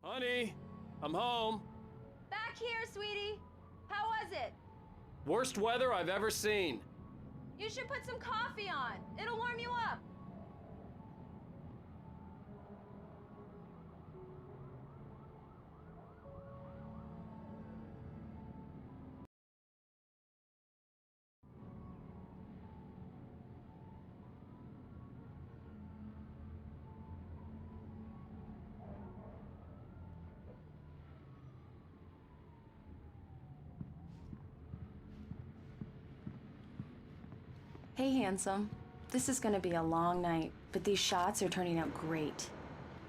Honey, I'm home. Back here, sweetie. How was it? Worst weather I've ever seen. You should put some coffee on. It'll warm you up. Hey, handsome. This is gonna be a long night, but these shots are turning out great.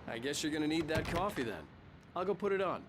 I guess you're gonna need that coffee then. I'll go put it on.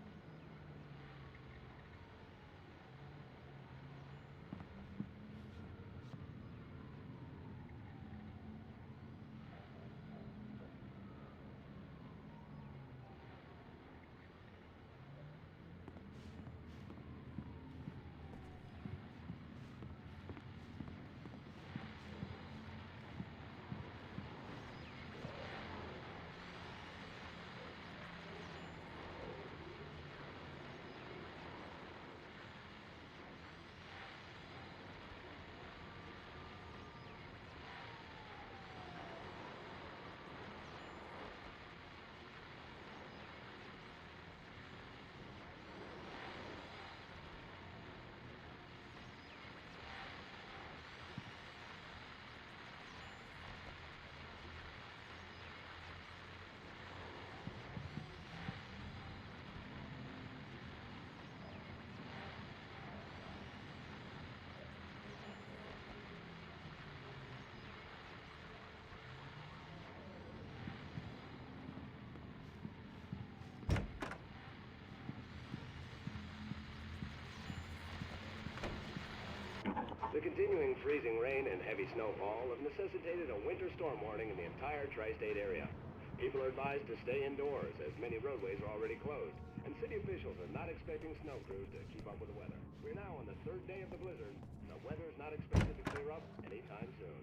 The continuing freezing rain and heavy snowfall have necessitated a winter storm warning in the entire tri-state area. People are advised to stay indoors as many roadways are already closed, and city officials are not expecting snow crews to keep up with the weather. We're now on the third day of the blizzard. The weather is not expected to clear up anytime soon.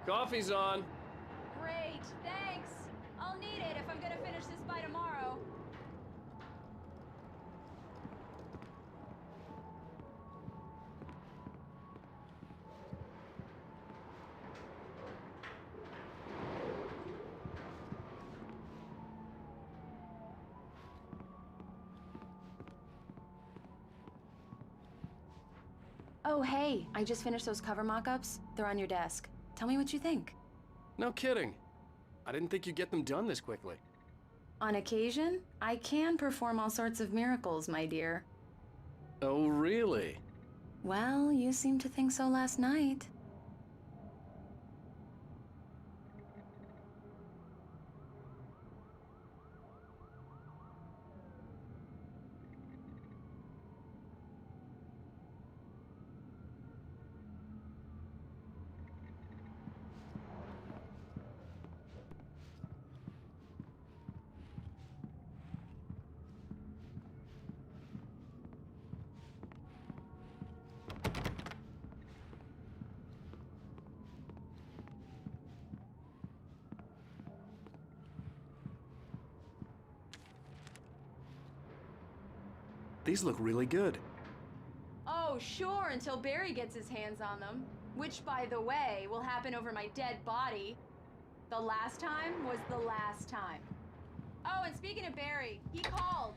Coffee's on. Great, thanks. I'll need it if I'm gonna finish this by tomorrow. Oh, hey, I just finished those cover mock-ups. They're on your desk. Tell me what you think. No kidding. I didn't think you'd get them done this quickly. On occasion, I can perform all sorts of miracles, my dear. Oh, really? Well, you seemed to think so last night. These look really good. Oh, sure, until Barry gets his hands on them. Which, by the way, will happen over my dead body. The last time was the last time. Oh, and speaking of Barry, he called.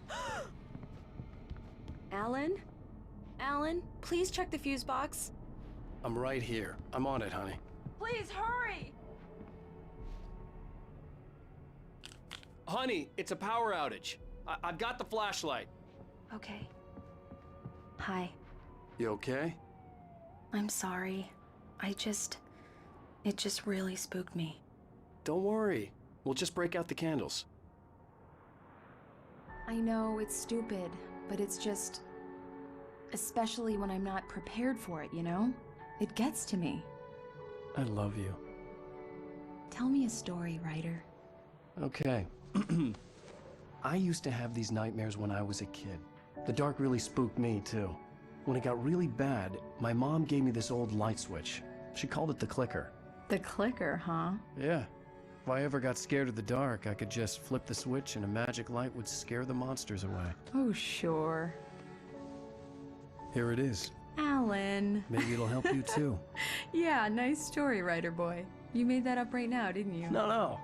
Alan? Alan, please check the fuse box. I'm right here. I'm on it, honey. Please hurry! Honey, it's a power outage. I've got the flashlight. Okay. Hi. You okay? I'm sorry. It just really spooked me. Don't worry. We'll just break out the candles. I know it's stupid, but it's just... especially when I'm not prepared for it, you know? It gets to me. I love you. Tell me a story, writer. Okay. I used to have these nightmares when I was a kid. The dark really spooked me, too. When it got really bad, my mom gave me this old light switch. She called it the clicker. The clicker, huh? Yeah. If I ever got scared of the dark, I could just flip the switch and a magic light would scare the monsters away. Oh, sure. Here it is. Alan. Maybe it'll help you, too. Yeah, nice story, writer boy. You made that up right now, didn't you? No.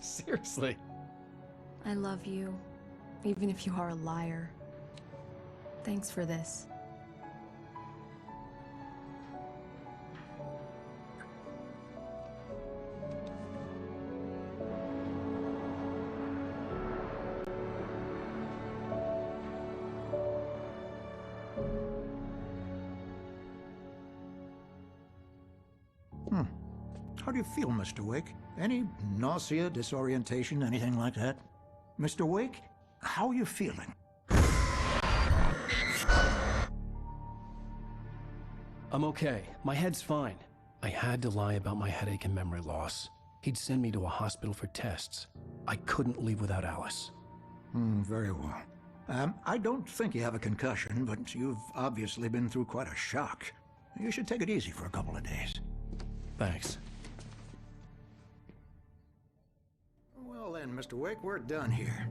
Seriously. I love you, even if you are a liar. Thanks for this. How do you feel, Mr. Wake? Any nausea, disorientation, anything like that? Mr. Wake, how are you feeling? I'm okay. My head's fine. I had to lie about my headache and memory loss. He'd send me to a hospital for tests. I couldn't leave without Alice. Very well. I don't think you have a concussion, but you've obviously been through quite a shock. You should take it easy for a couple of days. Thanks. Well then, Mr. Wake, we're done here.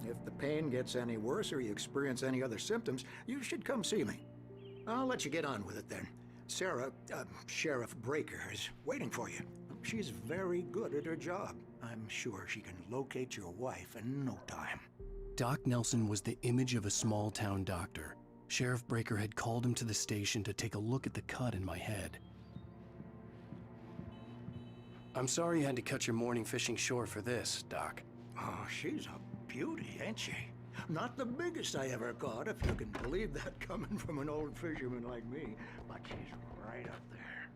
If the pain gets any worse or you experience any other symptoms, you should come see me. I'll let you get on with it then. Sarah, Sheriff Breaker, is waiting for you. She's very good at her job. I'm sure she can locate your wife in no time. Doc Nelson was the image of a small-town doctor. Sheriff Breaker had called him to the station to take a look at the cut in my head. I'm sorry you had to cut your morning fishing short for this, Doc. Oh, she's a beauty, ain't she? Not the biggest I ever caught, if you can believe that coming from an old fisherman like me. But she's right up there.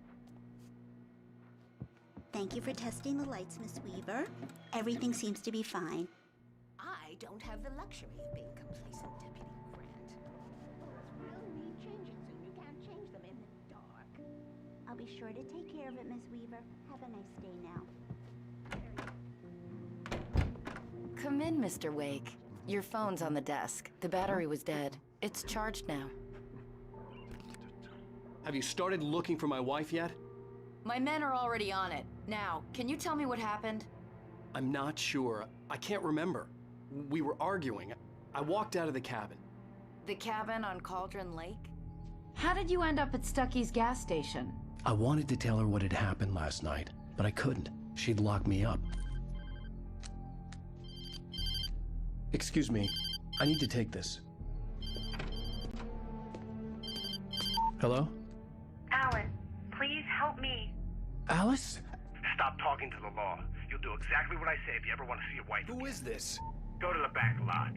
Thank you for testing the lights, Miss Weaver. Everything seems to be fine. I don't have the luxury of being complacent, Deputy Grant. Those will need changes, and you can't change them in the dark. I'll be sure to take care of it, Miss Weaver. Have a nice day now. Come in, Mr. Wake. Your phone's on the desk. The battery was dead. It's charged now. Have you started looking for my wife yet? My men are already on it. Now, can you tell me what happened? I'm not sure. I can't remember. We were arguing. I walked out of the cabin. The cabin on Cauldron Lake? How did you end up at Stucky's gas station? I wanted to tell her what had happened last night, but I couldn't. She'd lock me up. Excuse me. I need to take this. Hello? Alan, please help me. Alice? Stop talking to the law. You'll do exactly what I say if you ever want to see your wife Who again. is this? Go to the back lot.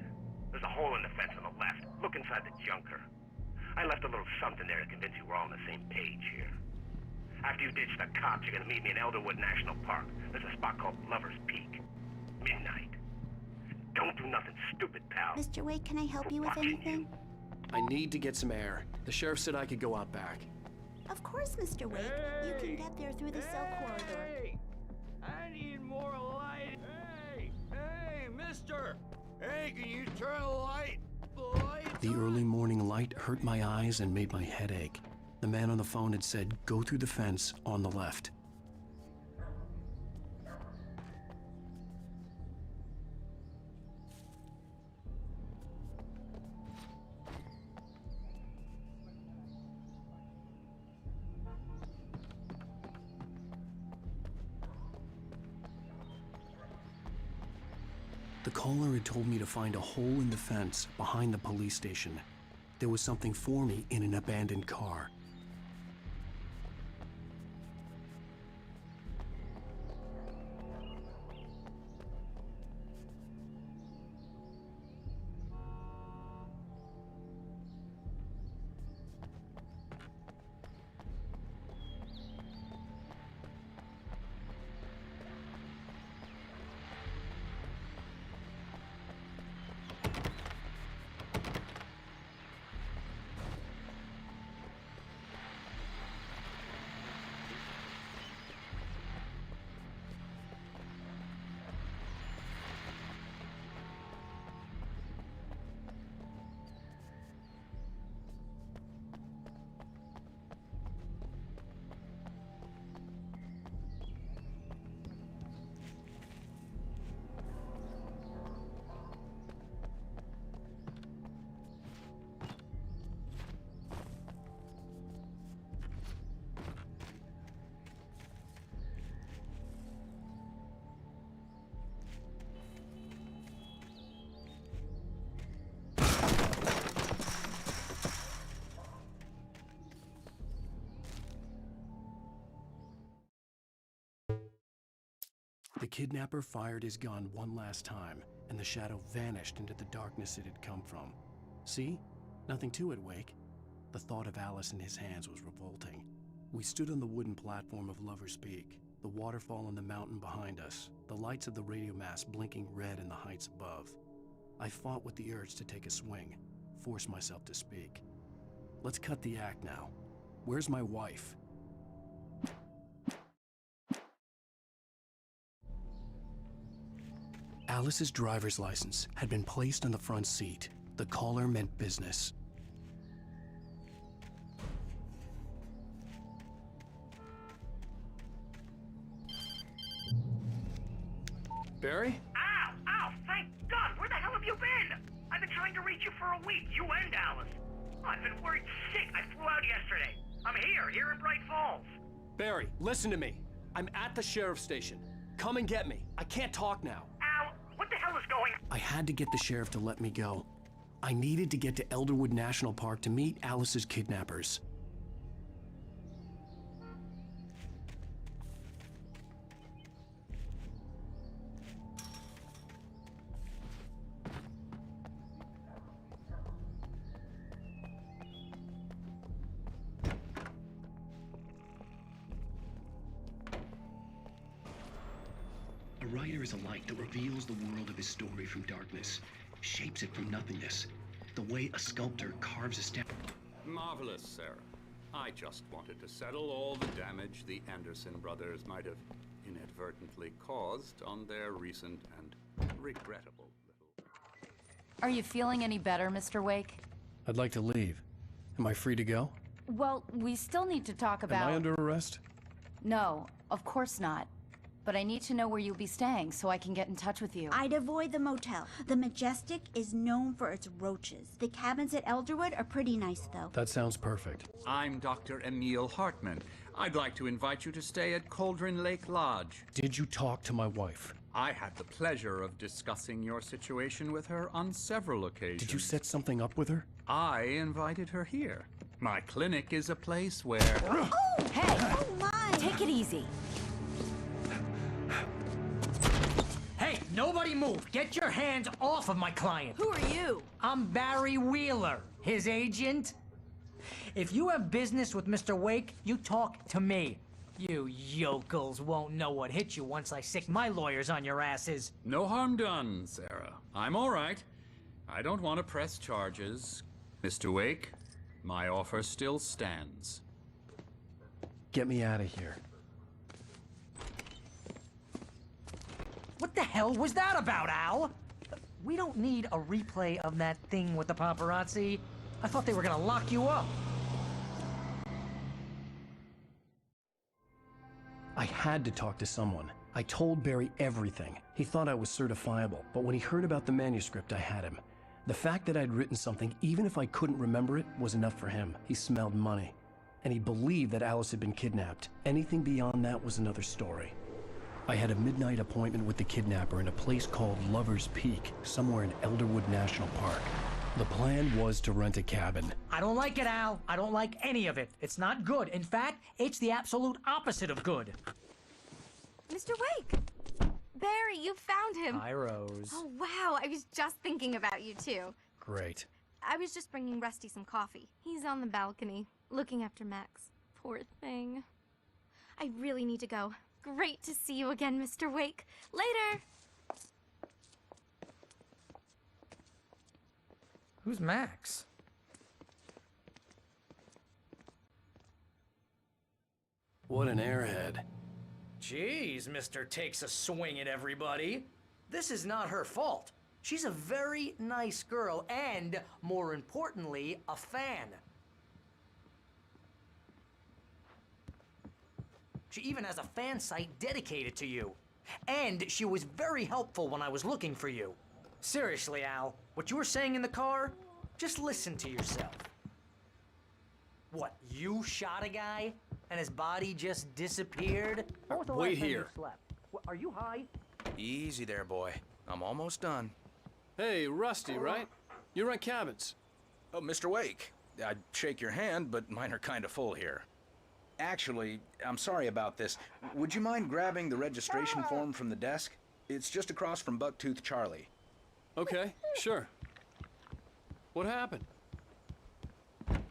There's a hole in the fence on the left. Look inside the junker. I left a little something there to convince you we're all on the same page here. After you ditch the cops, you're gonna meet me in Elderwood National Park. There's a spot called Lover's Peak. Midnight. Don't do nothing stupid, pal. Mr. Wake, can I help you with anything? I need to get some air. The sheriff said I could go out back. Of course, Mr. Wake. You can get there through the cell corridor. Hey! I need more light. Hey, mister! Hey, can you turn the light? The early morning light hurt my eyes and made my head ache. The man on the phone had said, go through the fence on the left. The caller had told me to find a hole in the fence behind the police station. There was something for me in an abandoned car. The kidnapper fired his gun one last time, and the shadow vanished into the darkness it had come from. See? Nothing to it, Wake. The thought of Alice in his hands was revolting. We stood on the wooden platform of Lover's Peak, the waterfall on the mountain behind us, the lights of the radio mast blinking red in the heights above. I fought with the urge to take a swing, force myself to speak. Let's cut the act now. Where's my wife? Alice's driver's license had been placed on the front seat. The caller meant business. Barry? Ow! Ow! Thank God! Where the hell have you been? I've been trying to reach you for a week, you and Alice. I've been worried sick. I flew out yesterday. I'm here in Bright Falls. Barry, listen to me. I'm at the sheriff's station. Come and get me. I can't talk now. Ow! What the hell is going on? I had to get the sheriff to let me go. I needed to get to Elderwood National Park to meet Alice's kidnappers. A writer is a light that reveals the world of his story from darkness, shapes it from nothingness, the way a sculptor carves a statue. Marvelous, Sarah. I just wanted to settle all the damage the Anderson brothers might have inadvertently caused on their recent and regrettable little... Are you feeling any better, Mr. Wake? I'd like to leave. Am I free to go? Well, we still need to talk about... Am I under arrest? No, of course not. But I need to know where you'll be staying so I can get in touch with you. I'd avoid the motel. The Majestic is known for its roaches. The cabins at Elderwood are pretty nice, though. That sounds perfect. I'm Dr. Emil Hartman. I'd like to invite you to stay at Cauldron Lake Lodge. Did you talk to my wife? I had the pleasure of discussing your situation with her on several occasions. Did you set something up with her? I invited her here. My clinic is a place where... Oh! Hey! Oh, my! Take it easy. Hey, nobody move! Get your hands off of my client! Who are you? I'm Barry Wheeler, his agent. If you have business with Mr. Wake, you talk to me. You yokels won't know what hit you once I sick my lawyers on your asses. No harm done, Sarah. I'm all right. I don't want to press charges. Mr. Wake, my offer still stands. Get me out of here. What the hell was that about, Al? We don't need a replay of that thing with the paparazzi. I thought they were gonna lock you up. I had to talk to someone. I told Barry everything. He thought I was certifiable, but when he heard about the manuscript, I had him. The fact that I'd written something, even if I couldn't remember it, was enough for him. He smelled money. And he believed that Alice had been kidnapped. Anything beyond that was another story. I had a midnight appointment with the kidnapper in a place called Lover's Peak, somewhere in Elderwood National Park. The plan was to rent a cabin. I don't like it, Al. I don't like any of it. It's not good. In fact, it's the absolute opposite of good. Mr. Wake! Barry, you found him! Hi, Rose. Oh, wow. I was just thinking about you, too. Great. I was just bringing Rusty some coffee. He's on the balcony, looking after Max. Poor thing. I really need to go. Great to see you again, Mr. Wake. Later! Who's Max? What an airhead. Jeez, Mr. Takes a swing at everybody. This is not her fault. She's a very nice girl and, more importantly, a fan. She even has a fan site dedicated to you. And she was very helpful when I was looking for you. Seriously, Al, what you were saying in the car, just listen to yourself. What, you shot a guy and his body just disappeared? Wait here. What, are you high? Easy there, boy. I'm almost done. Hey, Rusty, right? You rent cabins. Oh, Mr. Wake. I'd shake your hand, but mine are kind of full here. Actually, I'm sorry about this. Would you mind grabbing the registration form from the desk? It's just across from Bucktooth Charlie. Okay, sure. What happened?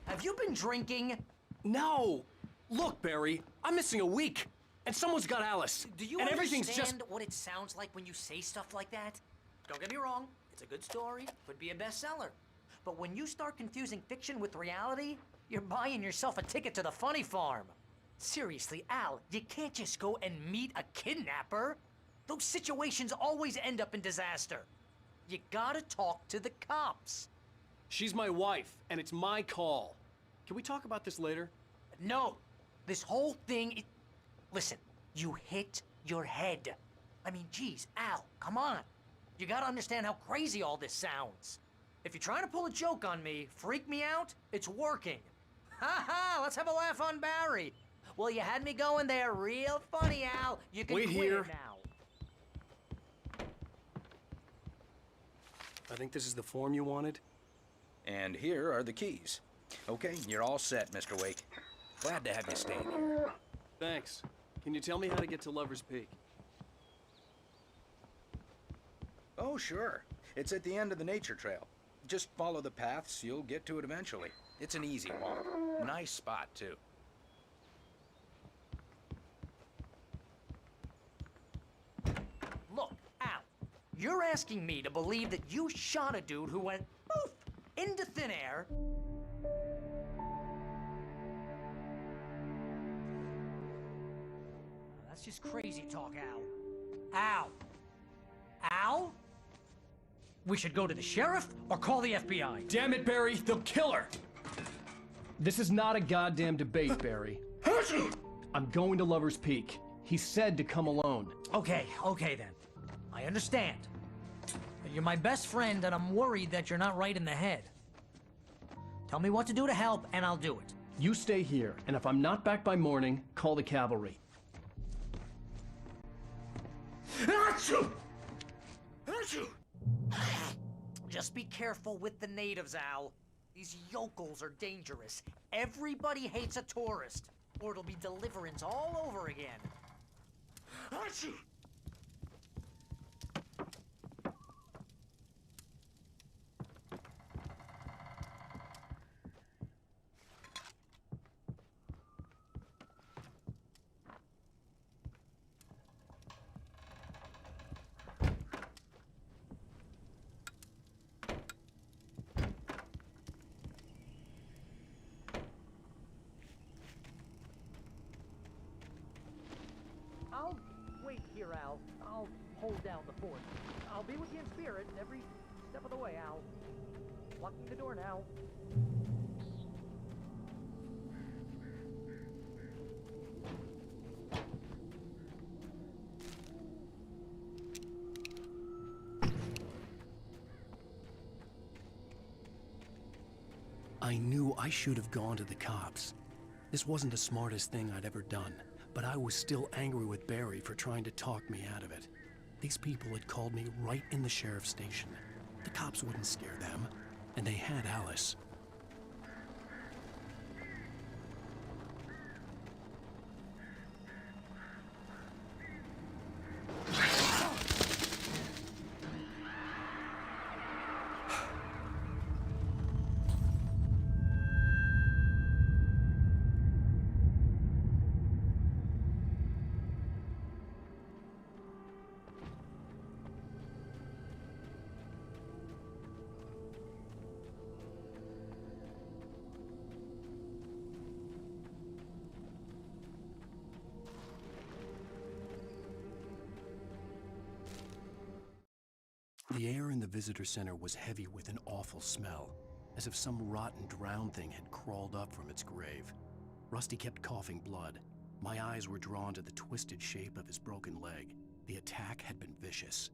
Have you been drinking? No! Look, Barry, I'm missing a week, and someone's got Alice. Do you and understand everything's just... what it sounds like when you say stuff like that? Don't get me wrong, it's a good story, could be a bestseller. But when you start confusing fiction with reality, you're buying yourself a ticket to the funny farm. Seriously, Al, you can't just go and meet a kidnapper. Those situations always end up in disaster. You gotta talk to the cops. She's my wife, and it's my call. Can we talk about this later? No, this whole thing, listen, you hit your head. I mean, geez, Al, come on. You gotta understand how crazy all this sounds. If you're trying to pull a joke on me, freak me out, it's working. Ha ha, let's have a laugh on Barry. Well, you had me going there real funny, Al. You can Wait quit here. it now. I think this is the form you wanted. And here are the keys. Okay, you're all set, Mr. Wake. Glad to have you staying here. Thanks. Can you tell me how to get to Lover's Peak? Oh, sure. It's at the end of the nature trail. Just follow the paths, you'll get to it eventually. It's an easy walk. Nice spot, too. Look, Al, you're asking me to believe that you shot a dude who went poof into thin air. That's just crazy talk, Al. Al. Al? We should go to the sheriff or call the FBI. Damn it, Barry, they'll kill her! This is not a goddamn debate, Barry. I'm going to Lover's Peak. He said to come alone. Okay then. I understand. But you're my best friend and I'm worried that you're not right in the head. Tell me what to do to help and I'll do it. You stay here, and if I'm not back by morning, call the cavalry. Achoo! Achoo! Just be careful with the natives, Al. These yokels are dangerous. Everybody hates a tourist. or it'll be deliverance all over again. Achoo! I'll wait here, Al. I'll hold down the fort. I'll be with you in spirit every step of the way, Al. Locking the door now. I knew I should have gone to the cops. This wasn't the smartest thing I'd ever done, but I was still angry with Barry for trying to talk me out of it. These people had called me right in the sheriff's station. The cops wouldn't scare them, and they had Alice. The air in the visitor center was heavy with an awful smell, as if some rotten drowned thing had crawled up from its grave. Rusty kept coughing blood. My eyes were drawn to the twisted shape of his broken leg. The attack had been vicious.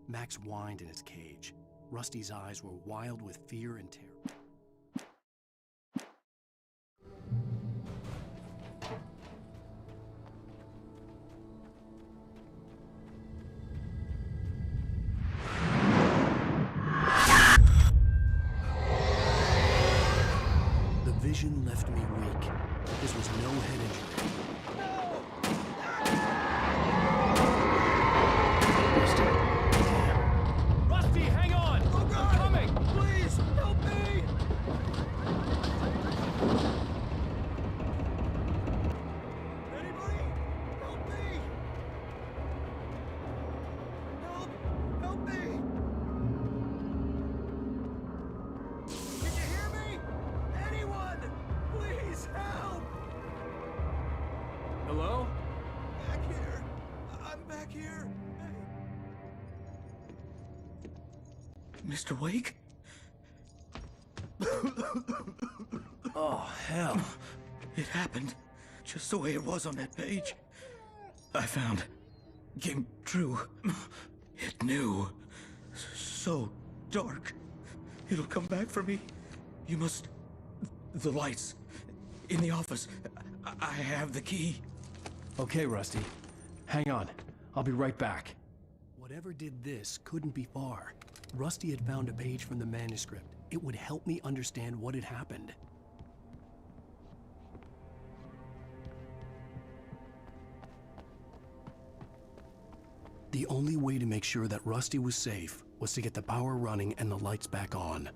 Max whined in his cage. Rusty's eyes were wild with fear and terror. Vision left me weak. This was no head injury. Rusty! Rusty, hang on! Oh God! I'm coming! Please, help me! Anybody? Help me! Help! Help me! Can you hear me? Anyone! Please help! Hello? Back here. I'm back here. Mr. Wake? Oh, hell. It happened just the way it was on that page. I found. Came true. It knew. So dark. It'll come back for me. You must... The lights. In the office. I have the key. Okay, Rusty. Hang on. I'll be right back. Whatever did this couldn't be far. Rusty had found a page from the manuscript. It would help me understand what had happened. The only way to make sure that Rusty was safe was to get the power running and the lights back on.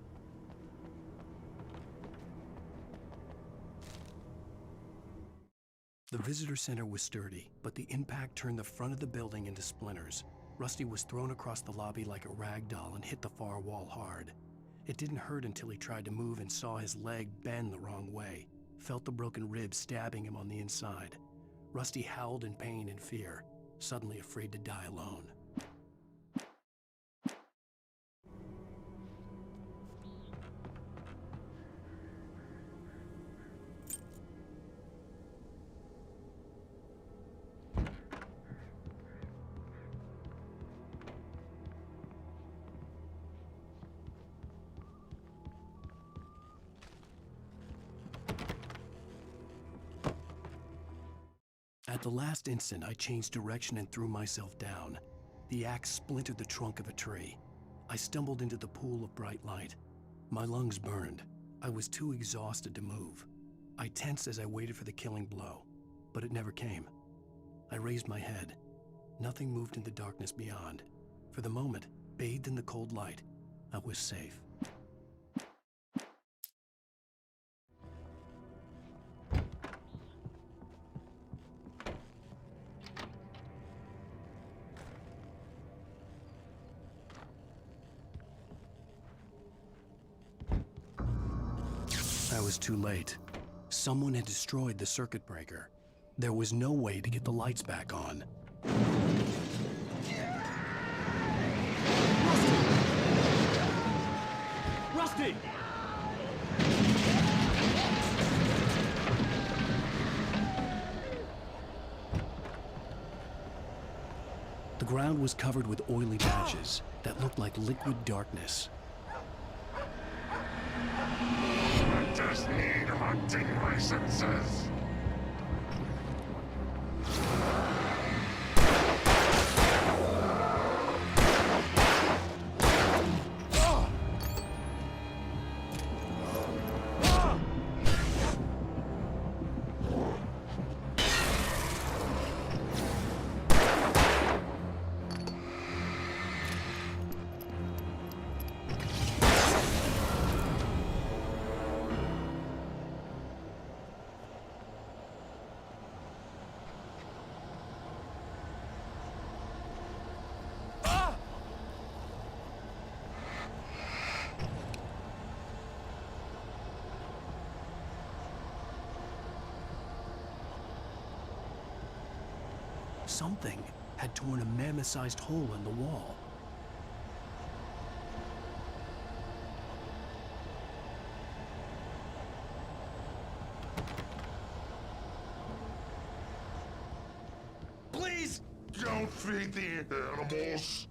The visitor center was sturdy, but the impact turned the front of the building into splinters. Rusty was thrown across the lobby like a rag doll and hit the far wall hard. It didn't hurt until he tried to move and saw his leg bend the wrong way, felt the broken rib stabbing him on the inside. Rusty howled in pain and fear, suddenly afraid to die alone. At the last instant, I changed direction and threw myself down. The axe splintered the trunk of a tree. I stumbled into the pool of bright light. My lungs burned. I was too exhausted to move. I tensed as I waited for the killing blow. but it never came. I raised my head. Nothing moved in the darkness beyond. For the moment, bathed in the cold light, I was safe. I was too late. Someone had destroyed the circuit breaker. There was no way to get the lights back on. Rusty! The ground was covered with oily patches that looked like liquid darkness. Hunters need hunting licenses. Something had torn a mammoth-sized hole in the wall. Please don't feed the animals.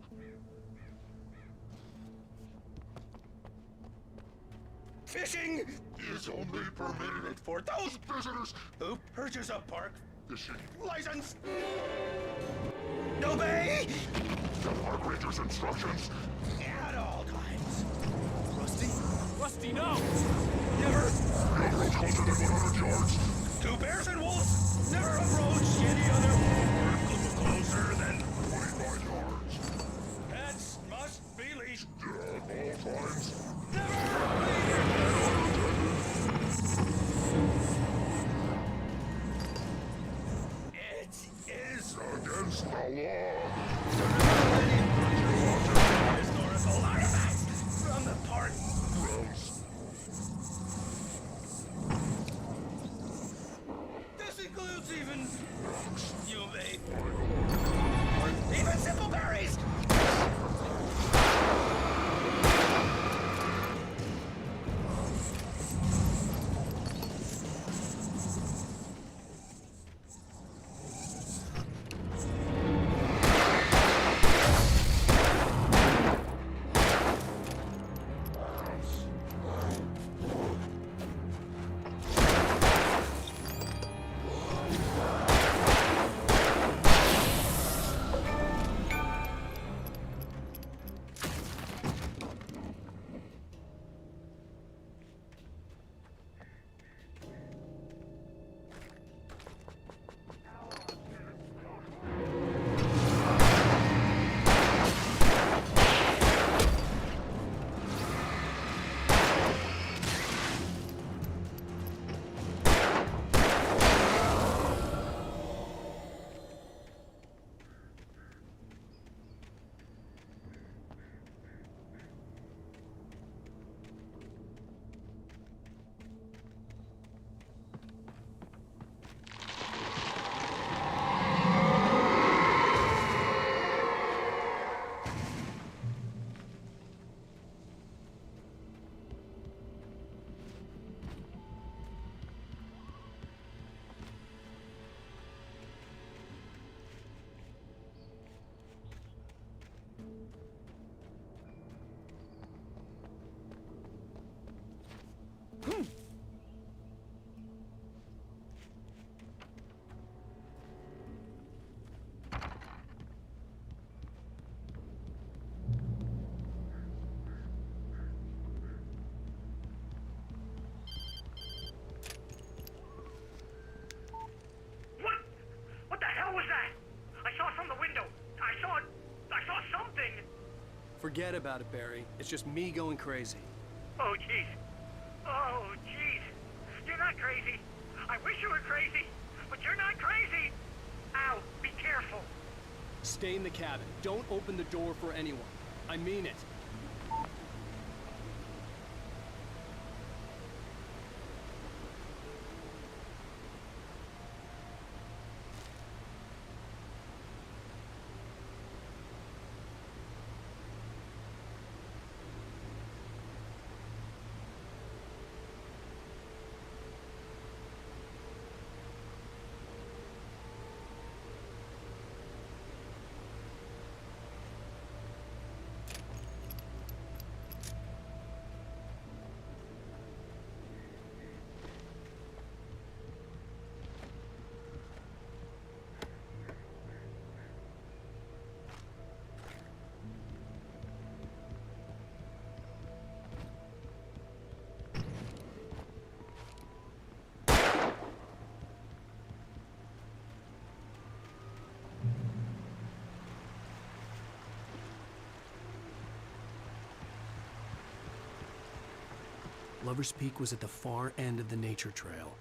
Fishing is only permitted for those visitors who purchase a park fishing license. Obey the park ranger's instructions at all times. Rusty? Rusty, no! Never approach closer than 100 yards. to bears and wolves. Never approach any other closer than 25 yards. pets must be leashed. At all times. It is against the law. Historical artifacts from the park. Gross. This includes even you may even simple berries. Forget about it, Barry. It's just me going crazy. Oh, jeez. Oh, jeez. You're not crazy. I wish you were crazy, but you're not crazy. Ow, be careful. Stay in the cabin. Don't open the door for anyone. I mean it. Lover's Peak was at the far end of the nature trail.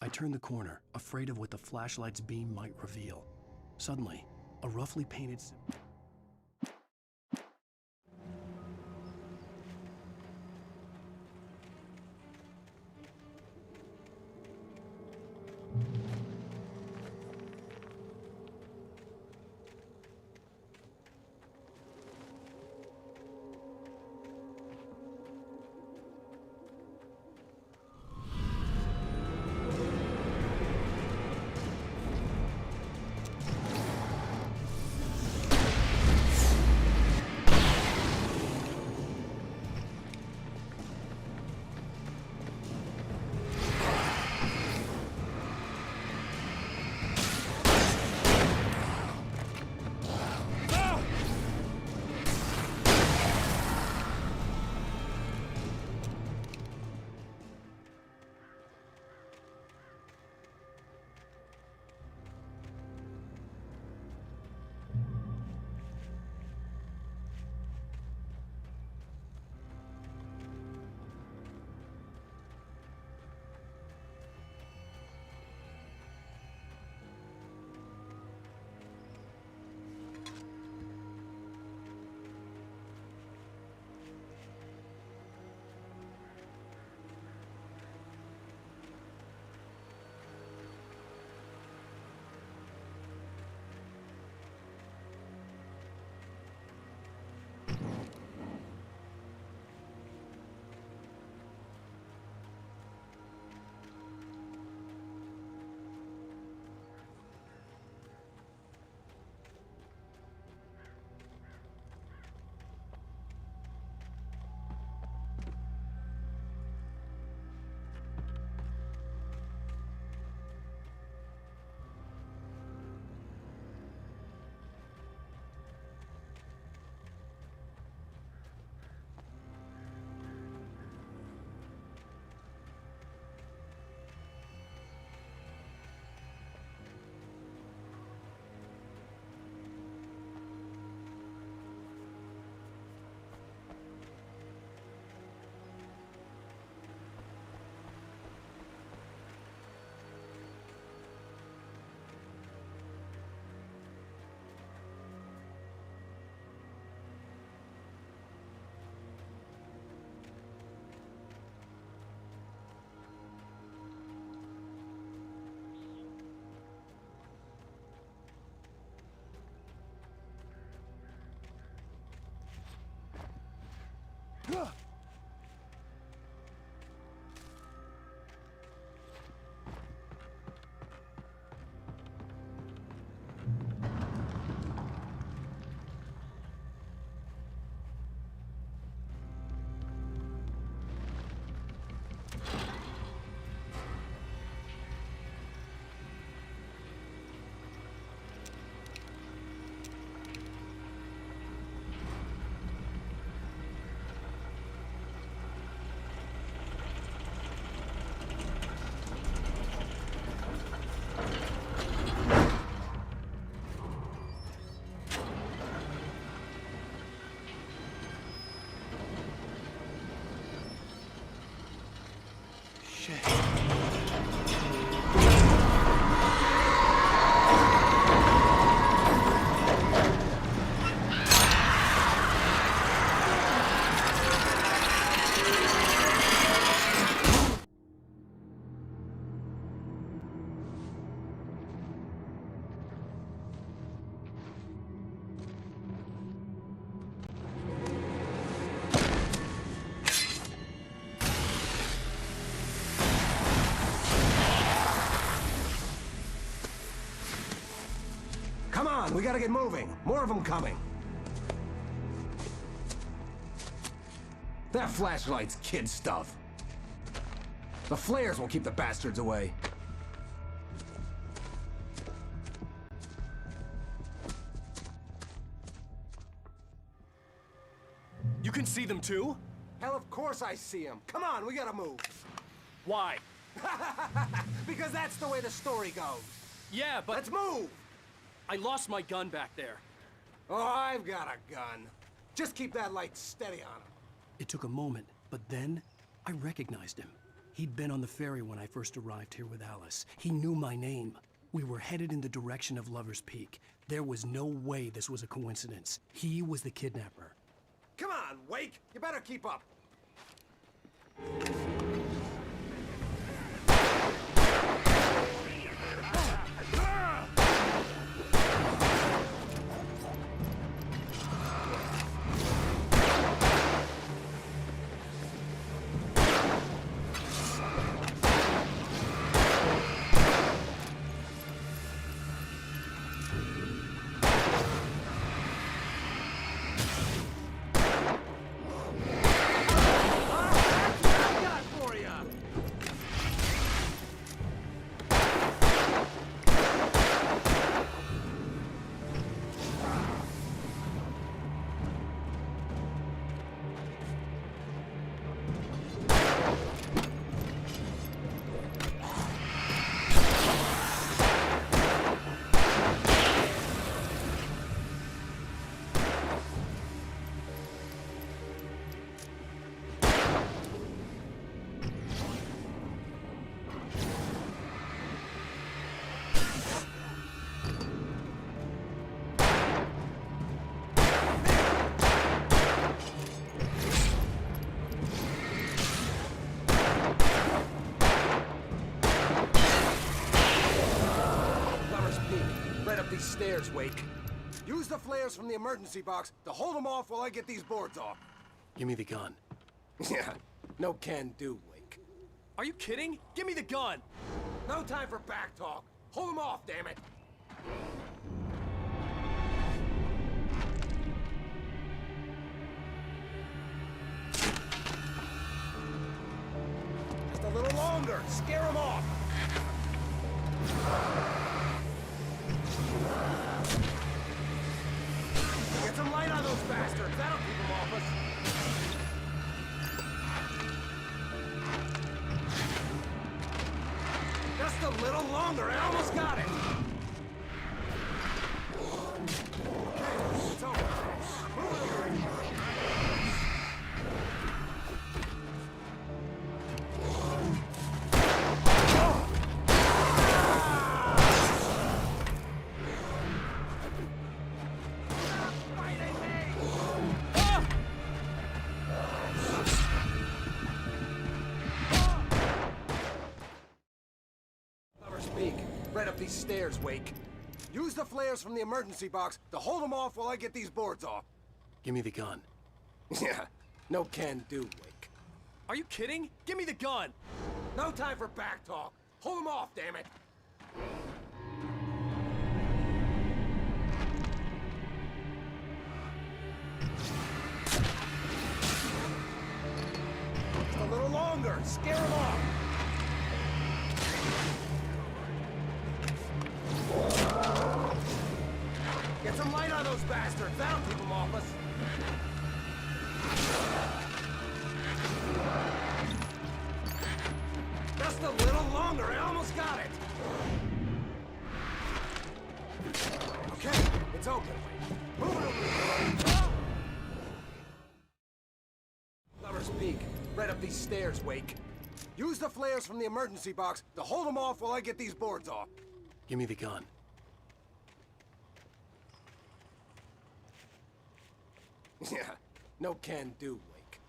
I turned the corner, afraid of what the flashlight's beam might reveal. Suddenly, a roughly painted... Come on, we gotta get moving. More of them coming. That flashlight's kid stuff. The flares will keep the bastards away. You can see them too? Hell, of course I see them. Come on, we gotta move. Why? Because that's the way the story goes. Yeah, but... Let's move! I lost my gun back there. Oh, I've got a gun. Just keep that light steady on him. It took a moment, but then I recognized him. He'd been on the ferry when I first arrived here with Alice. He knew my name. We were headed in the direction of Lover's Peak. There was no way this was a coincidence. He was the kidnapper. Come on, Wake! You better keep up! These stairs, Wake. Use the flares from the emergency box to hold them off while I get these boards off. Give me the gun. Yeah, no can do, Wake. Are you kidding? Give me the gun! No time for back talk. Hold them off, damn it. Just a little longer. Scare them off. Get some light on those bastards. That'll keep them off us. Just a little longer. I almost got it. Okay, it's over. Right up these stairs, Wake. Use the flares from the emergency box to hold them off while I get these boards off. Give me the gun. Yeah, no can do, Wake. Are you kidding? Give me the gun! No time for back talk. Hold them off, damn it. Just a little longer. Scare them off. Get some light on those bastards. That'll keep them off us. Just a little longer. I almost got it. Okay, it's open. Move it over. Lover's Peak. Right up these stairs, Wake. Use the flares from the emergency box to hold them off while I get these boards off. Give me the gun. Yeah, no can do, Wake.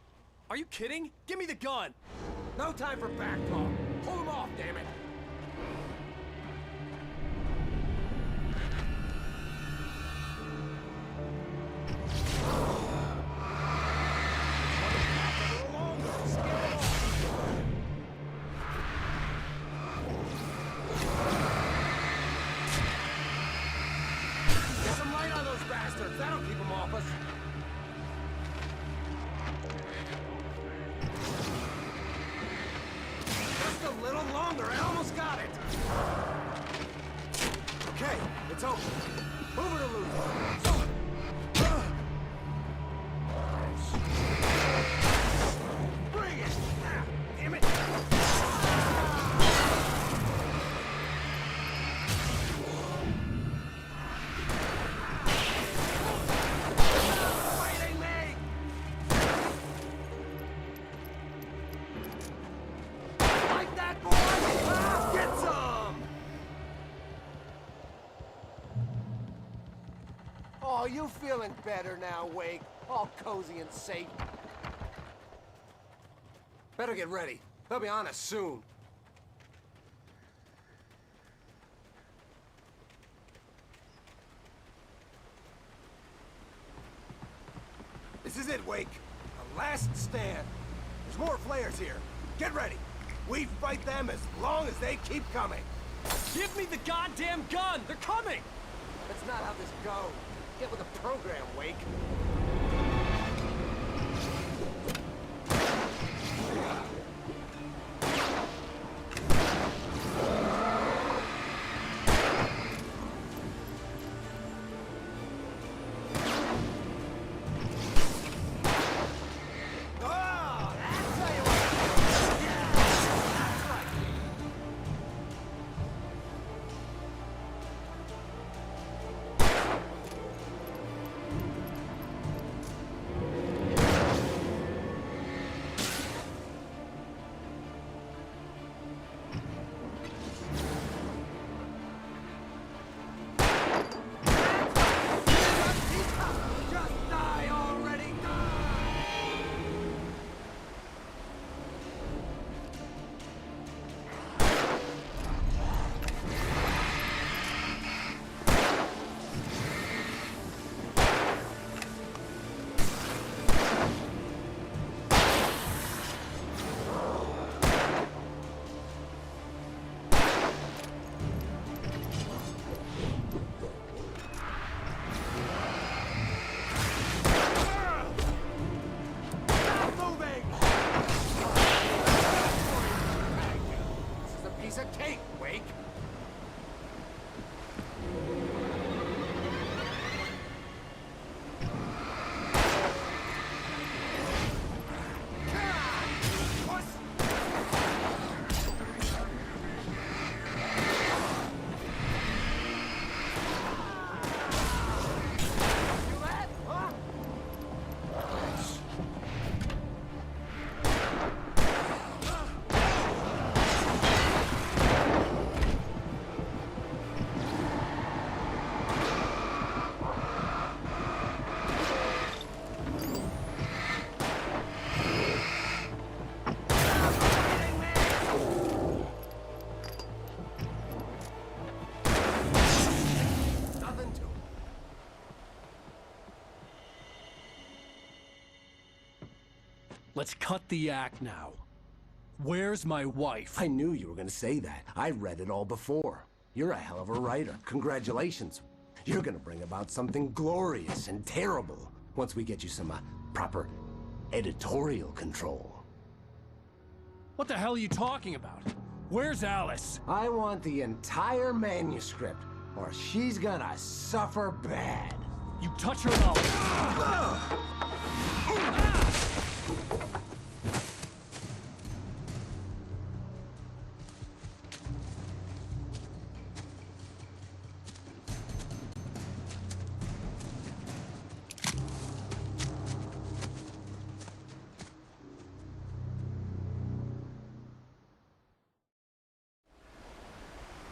Are you kidding? Give me the gun! No time for back talk. Hold them off, damn it. Get some light on those bastards. That'll keep them off us. Just a little longer. I almost got it. Okay, it's open. Move it or lose it. Bring it! Ah, damn it! Fighting me! you feeling better now, Wake? All cozy and safe. Better get ready. They'll be on us soon. This is it, Wake. The last stand. There's more flares here. Get ready. We fight them as long as they keep coming. Give me the goddamn gun! They're coming! That's not how this goes. Get with the program, Wake. Let's cut the act now. Where's my wife? I knew you were gonna say that. I read it all before. You're a hell of a writer. Congratulations. You're gonna bring about something glorious and terrible once we get you some proper editorial control. What the hell are you talking about? Where's Alice? I want the entire manuscript, or she's gonna suffer bad. You touch her up.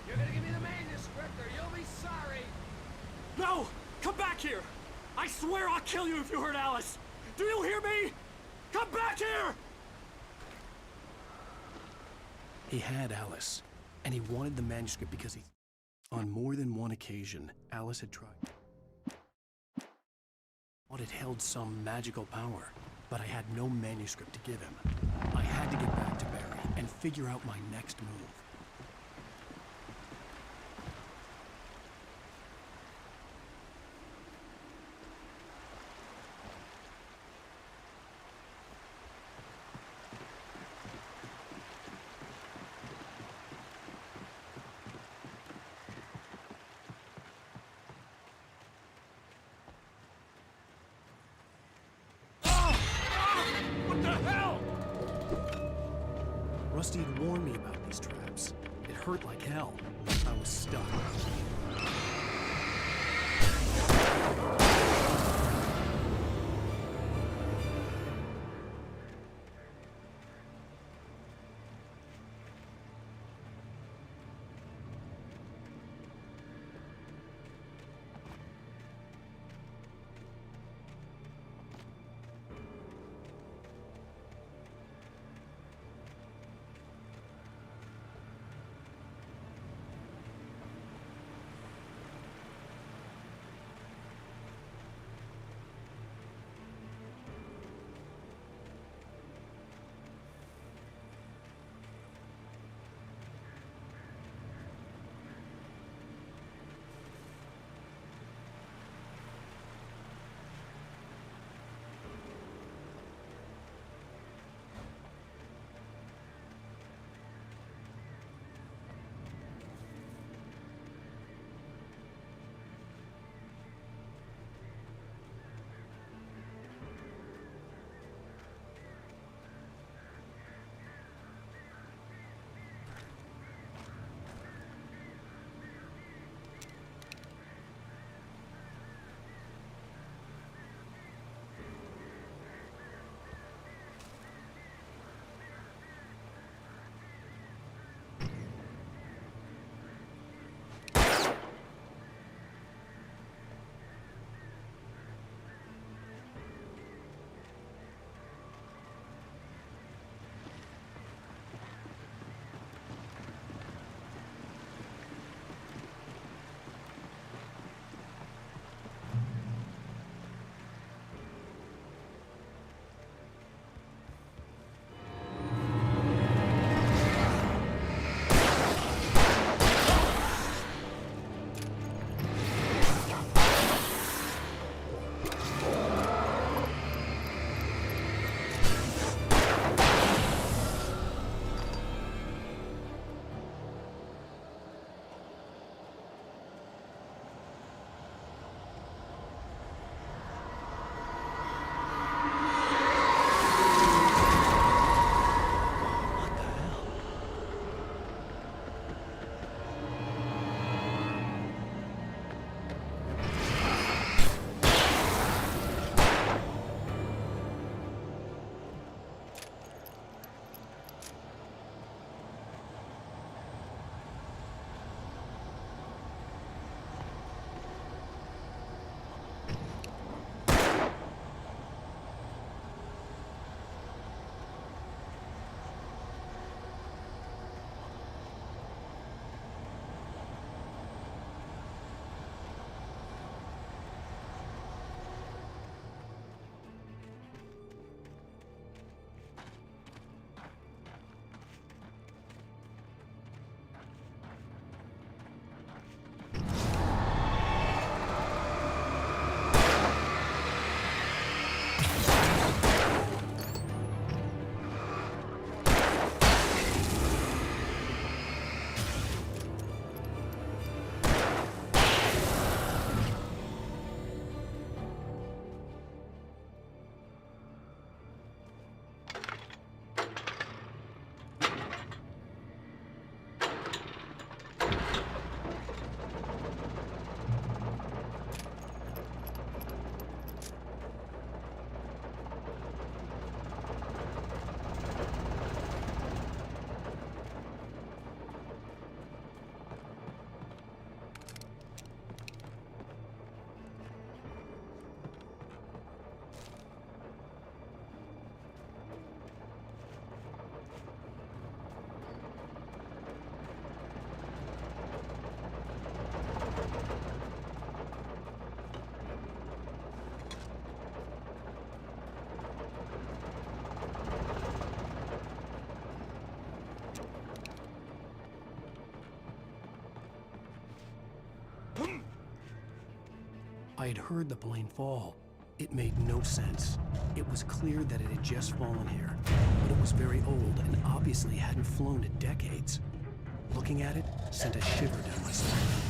You're gonna give me the manuscript or you'll be sorry. No! Come back here! I swear I'll kill you if you hurt Alice! Do you hear me? Come back here! He had Alice, and he wanted the manuscript because he... On more than one occasion, Alice had tried. Thought it held some magical power, but I had no manuscript to give him. I had to get back to Barry and figure out my next move. Rusty had warned me about these traps. It hurt like hell. I was stuck. I had heard the plane fall. It made no sense. It was clear that it had just fallen here, but it was very old and obviously hadn't flown in decades. Looking at it sent a shiver down my spine.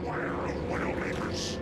lair of Widowmakers.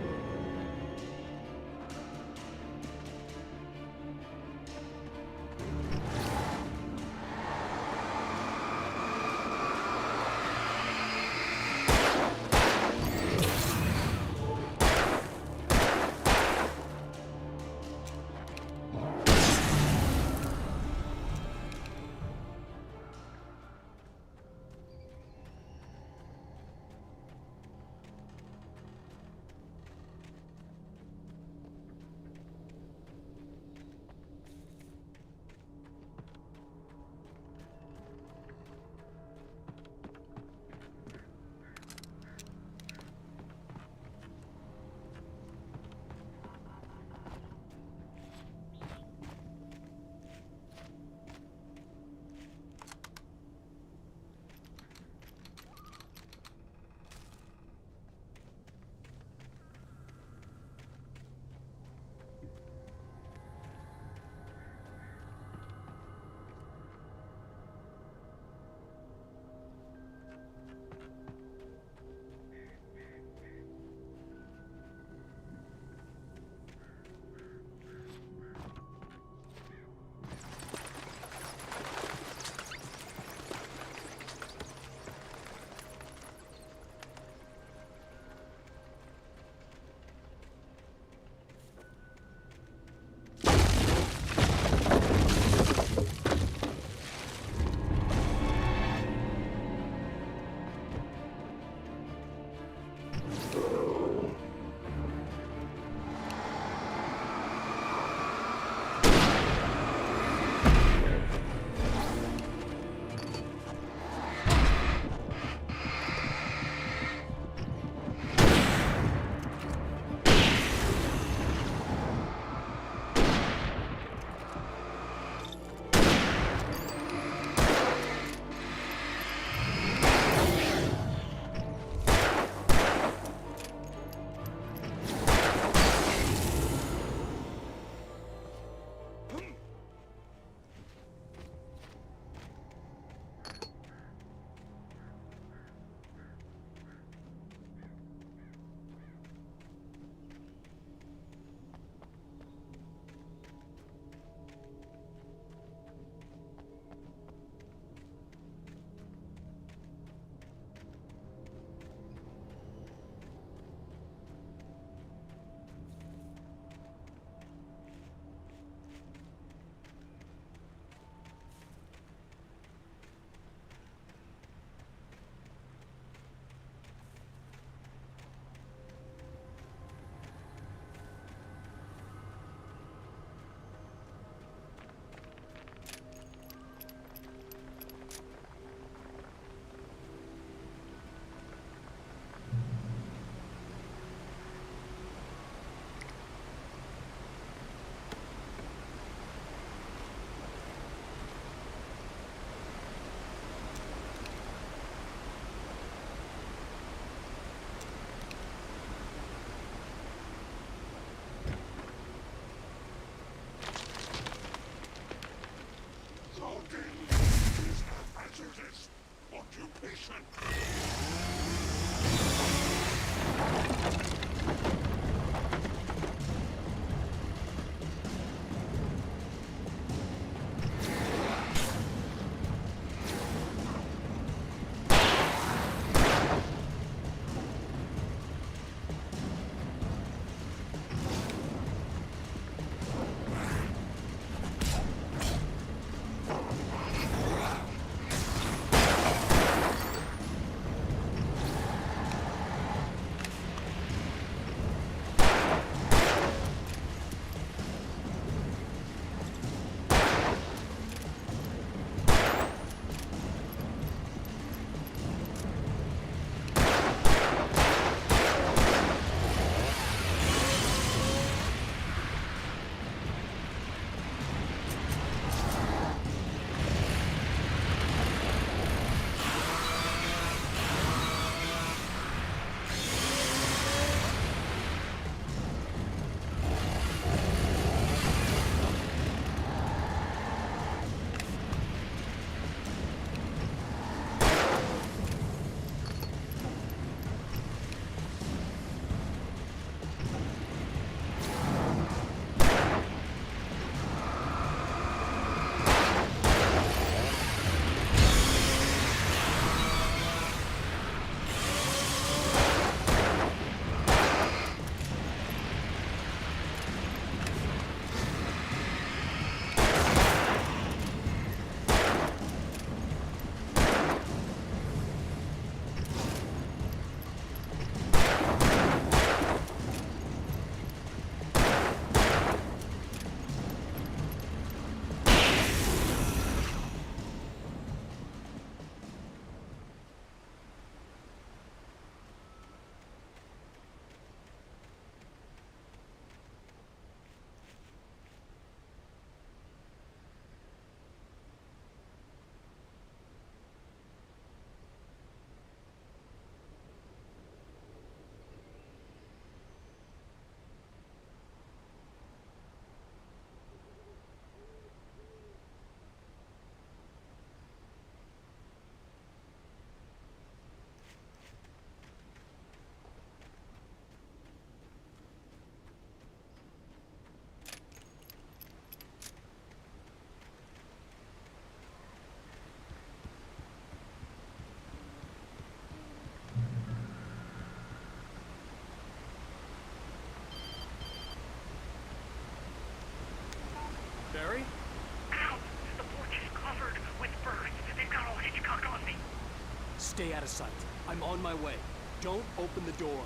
of sight. I'm on my way. Don't open the door.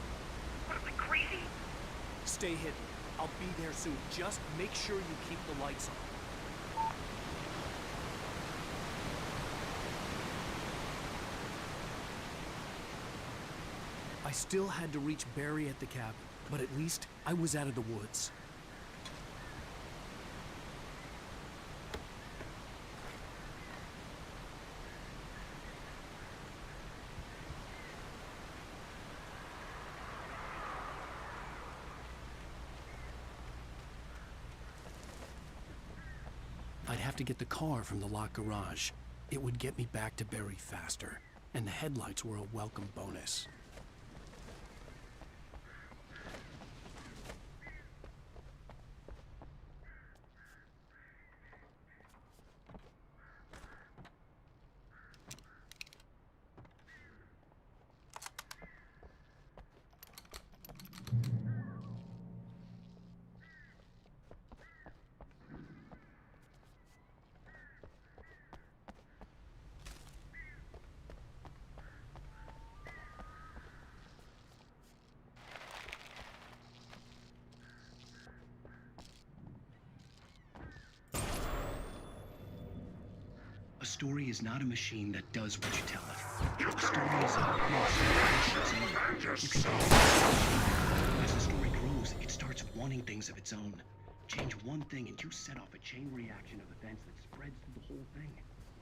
What am I, crazy? Stay hidden. I'll be there soon. Just make sure you keep the lights on. I still had to reach Barry at the cabin, but at least I was out of the woods. I'd have to get the car from the locked garage. It would get me back to Barry faster, and the headlights were a welcome bonus. A story is not a machine that does what you tell it. A story is a process. You can as the story grows, it starts wanting things of its own. Change one thing and you set off a chain reaction of events that spreads through the whole thing.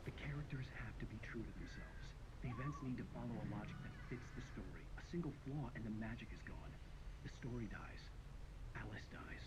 The characters have to be true to themselves. The events need to follow a logic that fits the story. A single flaw and the magic is gone. The story dies. Alice dies.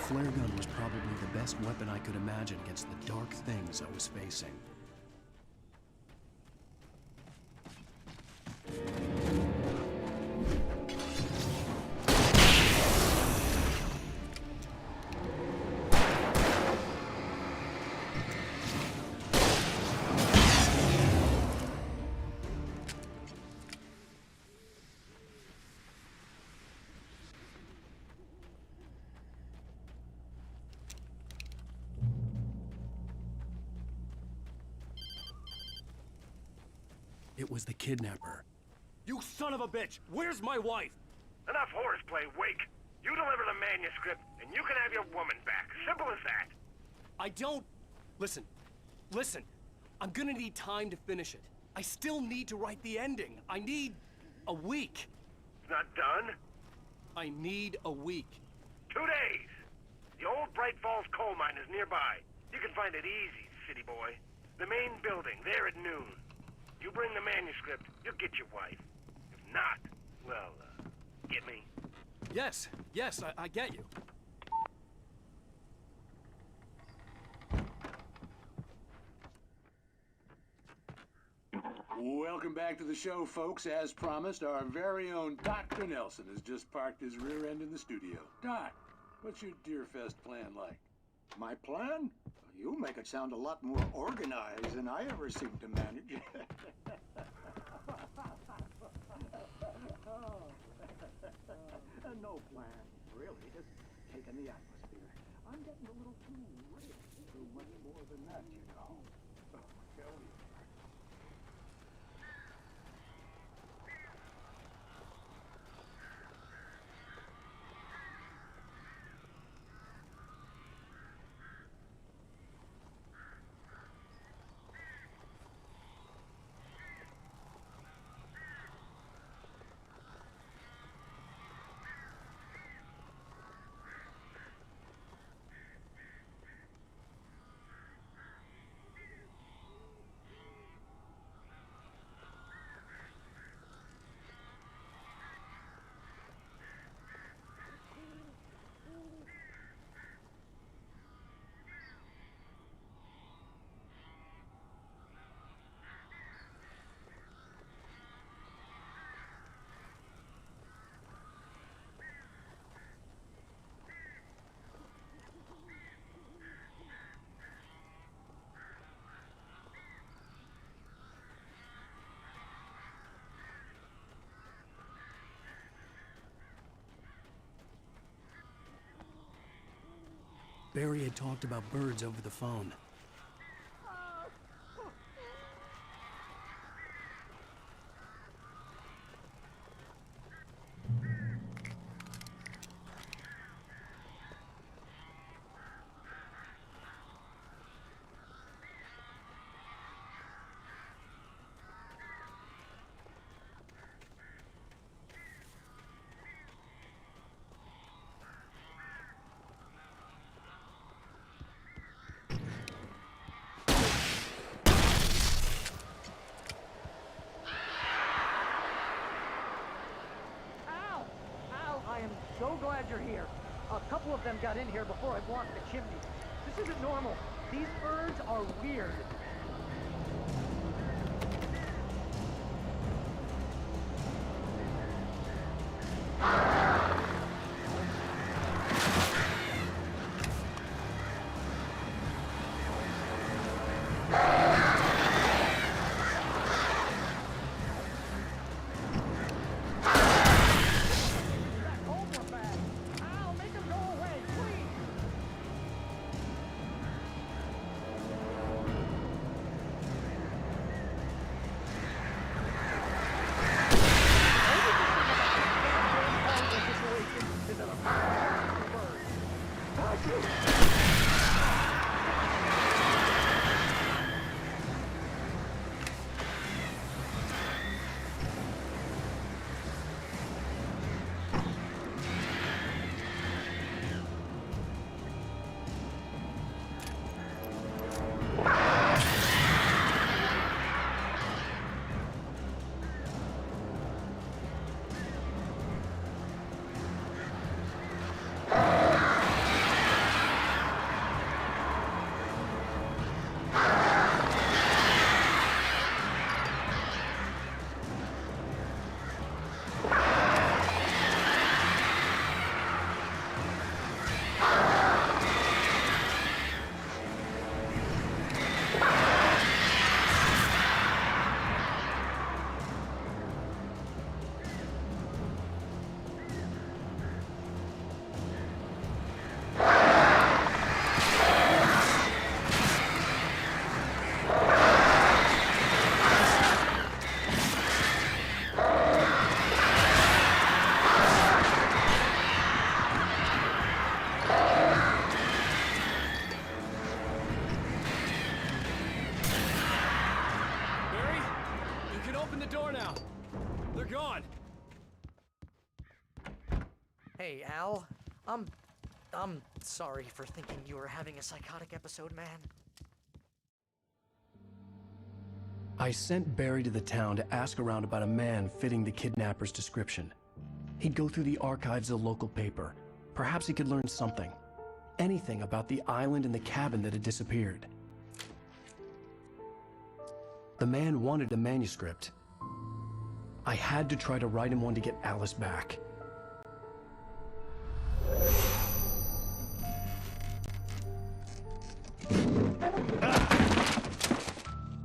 flare gun was probably the best weapon I could imagine against the dark things I was facing. It was the kidnapper. You son of a bitch! Where's my wife? Enough horseplay, Wake. You deliver the manuscript, and you can have your woman back. Simple as that. I don't... Listen. I'm gonna need time to finish it. I still need to write the ending. I need a week. It's not done? I need a week. 2 days. The old Bright Falls coal mine is nearby. You can find it easy, city boy. The main building, there at noon. You bring the manuscript, you'll get your wife. If not, well, get me? Yes, I get you. Welcome back to the show, folks. As promised, our very own Dr. Nelson has just parked his rear end in the studio. Doc, what's your Deerfest plan like? My plan? You make it sound a lot more organized than I ever seem to manage. No plan, really. Just taking the atmosphere. I'm getting a little too rich to do much more than that, you know. Oh, tell me. Barry had talked about birds over the phone. So glad you're here. A couple of them got in here before I blocked the chimney. This isn't normal. These birds are weird. open the door now. They're gone. Hey, Al. I'm sorry for thinking you were having a psychotic episode, man. I sent Barry to the town to ask around about a man fitting the kidnapper's description. He'd go through the archives of the local paper. Perhaps he could learn something. Anything about the island and the cabin that had disappeared. The man wanted a manuscript. I had to try to write him one to get Alice back.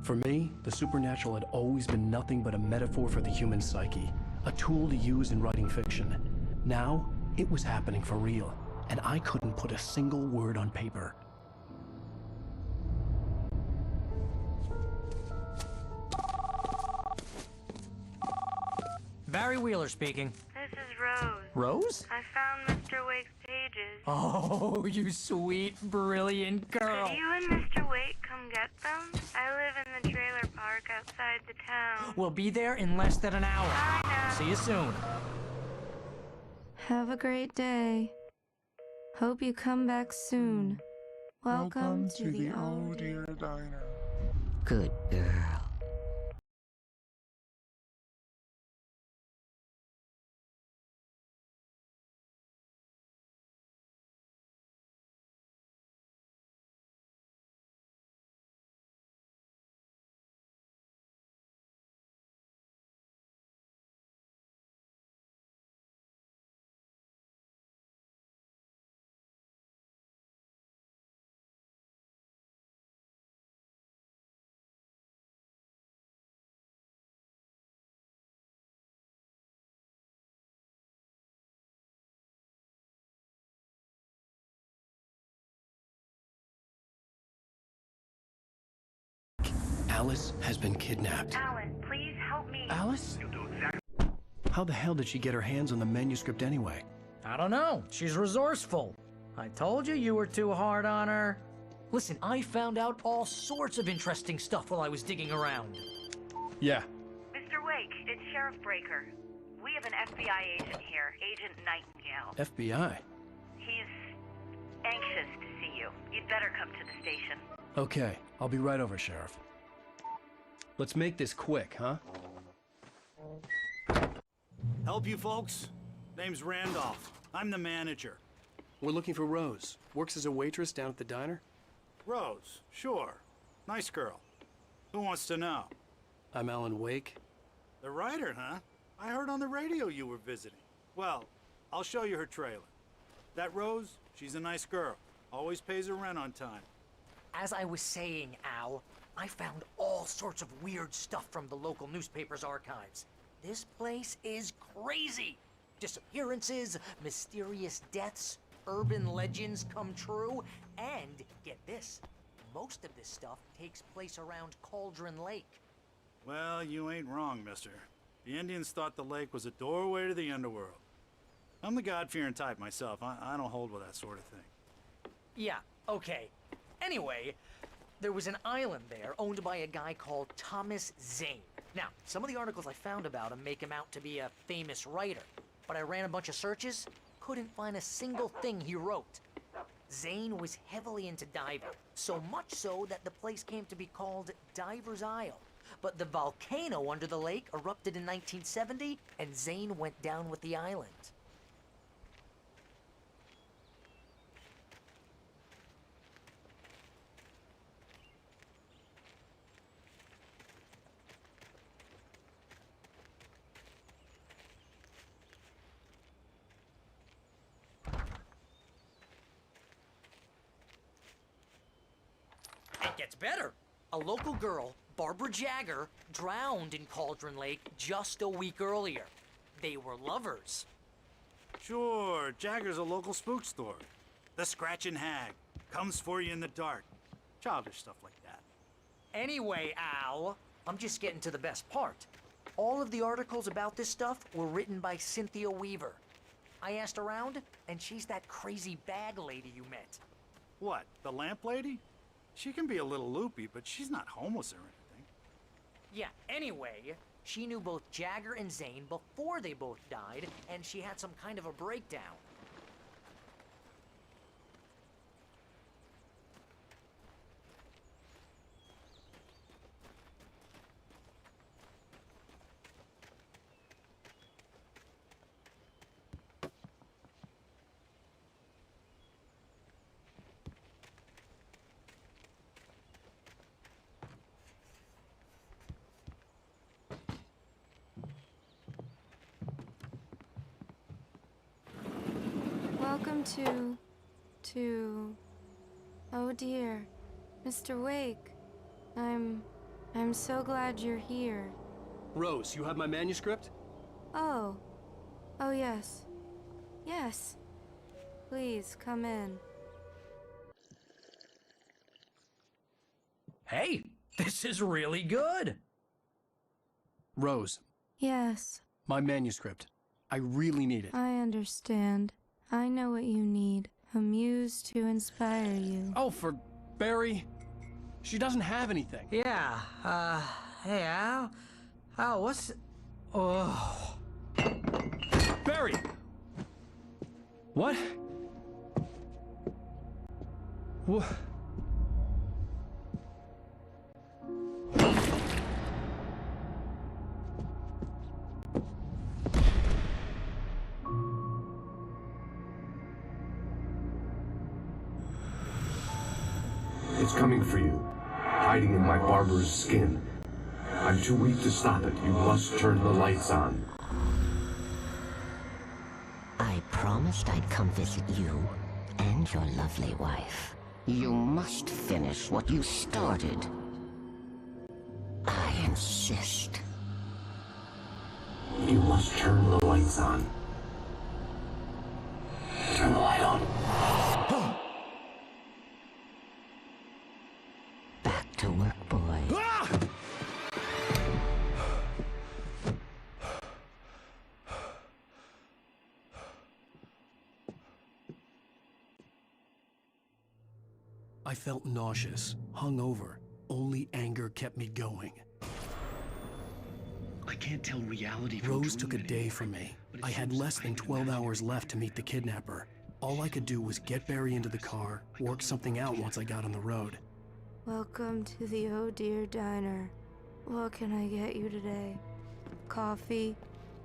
For me, the supernatural had always been nothing but a metaphor for the human psyche, a tool to use in writing fiction. Now, it was happening for real, and I couldn't put a single word on paper. Barry Wheeler speaking. This is Rose. Rose? I found Mr. Wake's pages. Oh, you sweet, brilliant girl. Could you and Mr. Wake come get them? I live in the trailer park outside the town. We'll be there in less than an hour. I know. See you soon. Have a great day. Hope you come back soon. Welcome to the Oh Dear Diner. Good girl. Alice has been kidnapped. Alan, please help me. Alice? How the hell did she get her hands on the manuscript anyway? I don't know. She's resourceful. I told you you were too hard on her. Listen, I found out all sorts of interesting stuff while I was digging around. Yeah. Mr. Wake, it's Sheriff Breaker. We have an FBI agent here, Agent Nightingale. FBI? He's anxious to see you. You'd better come to the station. Okay, I'll be right over, Sheriff. Let's make this quick, huh? Help you folks? Name's Randolph. I'm the manager. We're looking for Rose. Works as a waitress down at the diner. Rose, sure. Nice girl. Who wants to know? I'm Alan Wake. The writer, huh? I heard on the radio you were visiting. Well, I'll show you her trailer. That Rose, she's a nice girl. Always pays her rent on time. As I was saying, Al, I found all sorts of weird stuff from the local newspaper's archives. This place is crazy. Disappearances, mysterious deaths, urban legends come true, and get this, most of this stuff takes place around Cauldron Lake. Well, you ain't wrong, mister. The Indians thought the lake was a doorway to the underworld. I'm the God-fearing type myself. I don't hold with that sort of thing. Yeah, okay. Anyway, there was an island there owned by a guy called Thomas Zane. Now, some of the articles I found about him make him out to be a famous writer, but I ran a bunch of searches, couldn't find a single thing he wrote. Zane was heavily into diving, so much so that the place came to be called Diver's Isle. But the volcano under the lake erupted in 1970, and Zane went down with the island. It gets better. A local girl, Barbara Jagger, drowned in Cauldron Lake just a week earlier. They were lovers. Sure, Jagger's a local spook store. The Scratchin' Hag. Comes for you in the dark. Childish stuff like that. Anyway, Al, I'm just getting to the best part. All of the articles about this stuff were written by Cynthia Weaver. I asked around, and she's that crazy bag lady you met. What, the lamp lady? She can be a little loopy, but she's not homeless or anything. Yeah, anyway, She knew both Jagger and Zane before they both died, and she had some kind of a breakdown. Welcome to... Oh dear, Mr. Wake. I'm so glad you're here. Rose, you have my manuscript? Oh. Oh yes. Yes. Please, come in. Hey, this is really good. Rose, Yes, my manuscript. I really need it. I understand. I know what you need. A muse to inspire you. Oh, for Barry? She doesn't have anything. Yeah, hey Al? Al, what's... Oh... Barry! What? What? It's coming for you, hiding in my barber's skin. I'm too weak to stop it. You must turn the lights on. I promised I'd come visit you and your lovely wife. You must finish what you started. I insist. You must turn the lights on. Turn the light on. Back to work, boy. I felt nauseous, hungover. Only anger kept me going. I can't tell reality from Rose took a day from me. I had less than 12 hours left to meet the kidnapper. All I could do was get Barry into the car, work something out once I got on the road. Welcome to the Oh Dear Diner. What can I get you today? Coffee?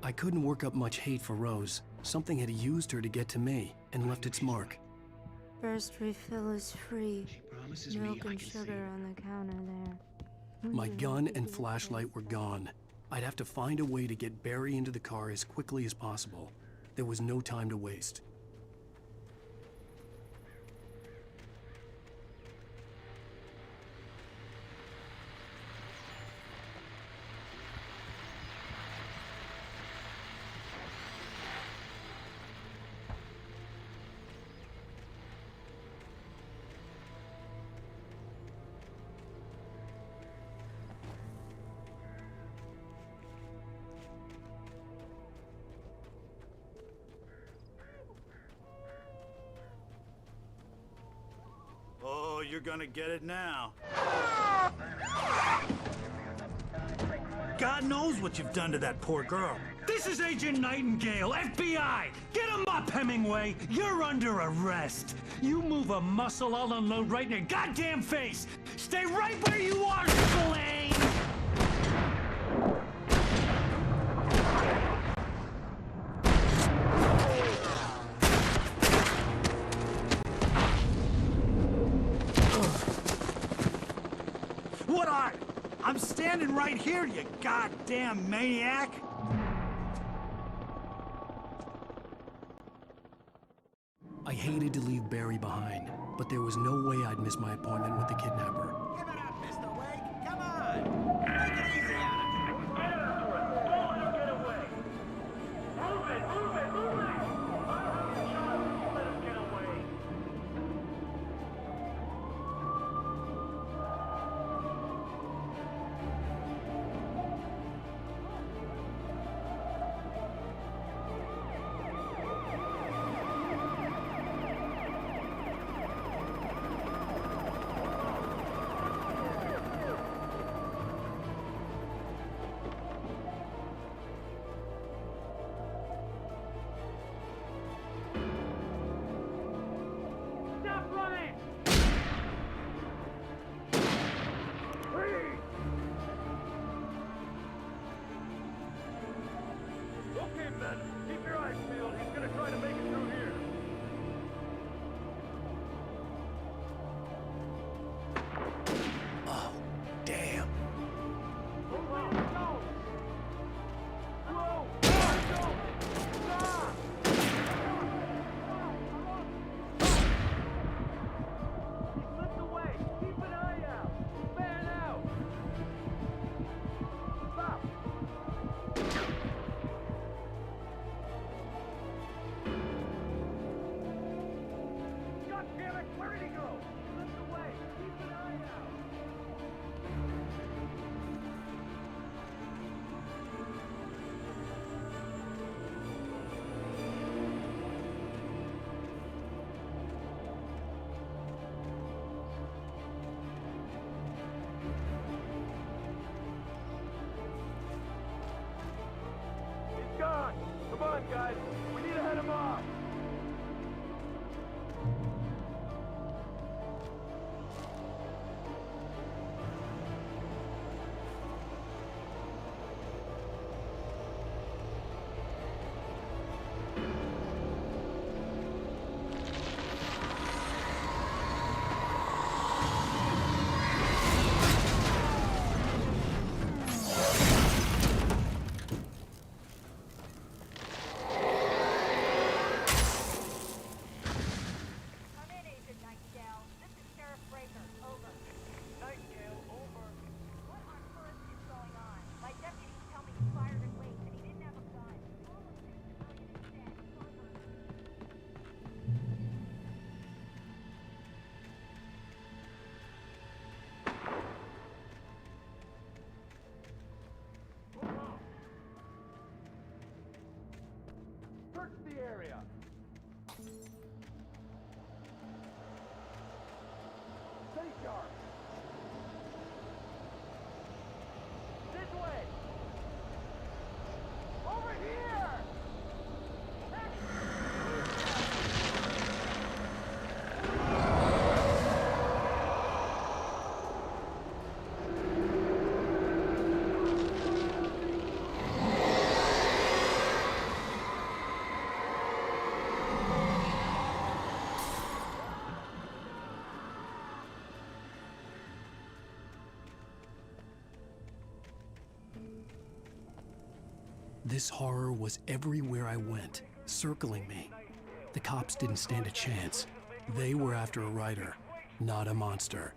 I couldn't work up much hate for Rose. Something had used her to get to me and left its mark. First refill is free. Milk and sugar on the counter there. My gun and flashlight were gone. I'd have to find a way to get Barry into the car as quickly as possible. There was no time to waste. Oh, you're gonna get it now. God knows what you've done to that poor girl. This is Agent Nightingale, FBI! Get him up, Hemingway! You're under arrest! You move a muscle, I'll unload right in your goddamn face! Stay right where you are, Spillane! What are you? I'm standing right here, you goddamn maniac! I hated to leave Barry behind, but there was no way I'd miss my appointment with the kidnapper. Give it up, Mr. Wake! Come on! Take it easy on him! Get after him! Don't let him get away! Move it! Move it! Move it! Don't let him get away! on! Keep your eyes peeled. He's gonna try to make it through here. Oh, damn. Gone! Come on, guys! We need to head him off! Search the area! Stay sharp! This way! Over here! This horror was everywhere I went, circling me. The cops didn't stand a chance. They were after a writer, not a monster.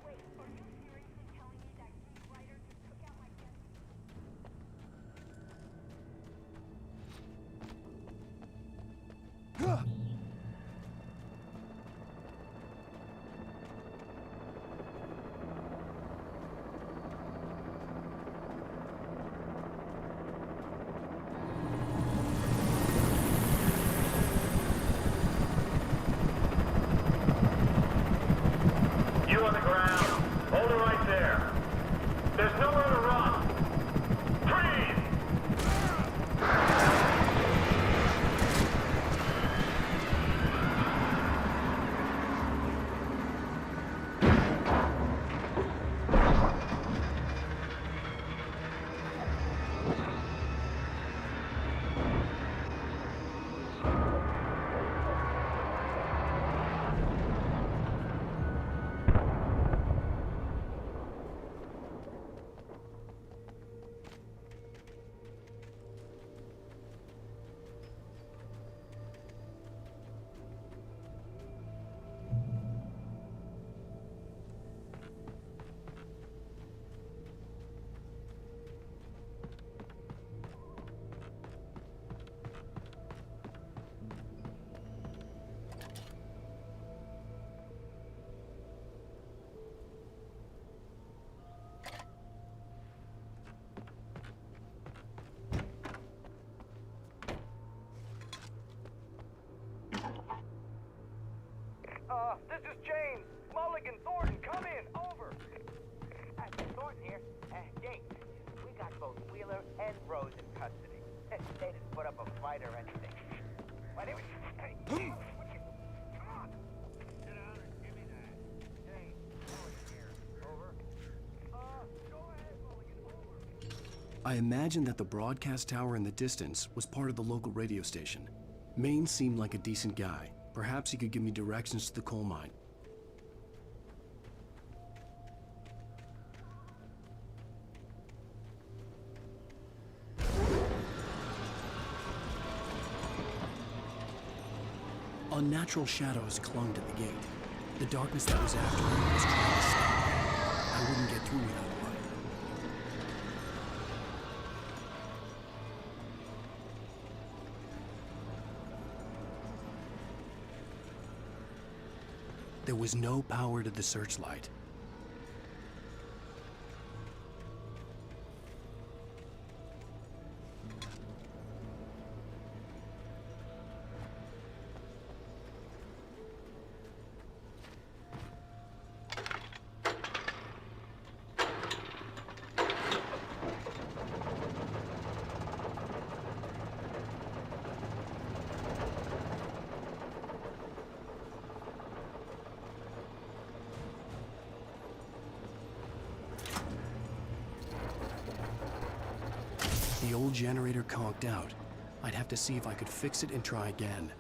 You on the ground. Hold it right there. There's nowhere to run. Freeze! This is James. Mulligan, Thornton, come in. Over. Thornton here. James, we got both Wheeler and Rose in custody. They didn't put up a fight or anything. Why, they were... Hey, come on. Sit down and give me that. James, Mulligan here. Over. Go ahead, Mulligan. Over. I imagined that the broadcast tower in the distance was part of the local radio station. Maine seemed like a decent guy. Perhaps he could give me directions to the coal mine. Unnatural shadows clung to the gate. The darkness that was after me was trying to stop me. I wouldn't get through without a light. There was no power to the searchlight. The old generator conked out. I'd have to see if I could fix it and try again.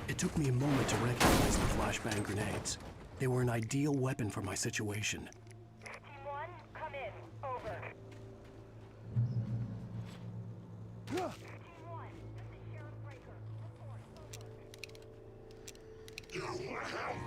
It took me a moment to recognize the flashbang grenades. They were an ideal weapon for my situation. Team 1, come in. Over. Team 1, this is Sheriff Breaker. Report. Over. You have the right to remain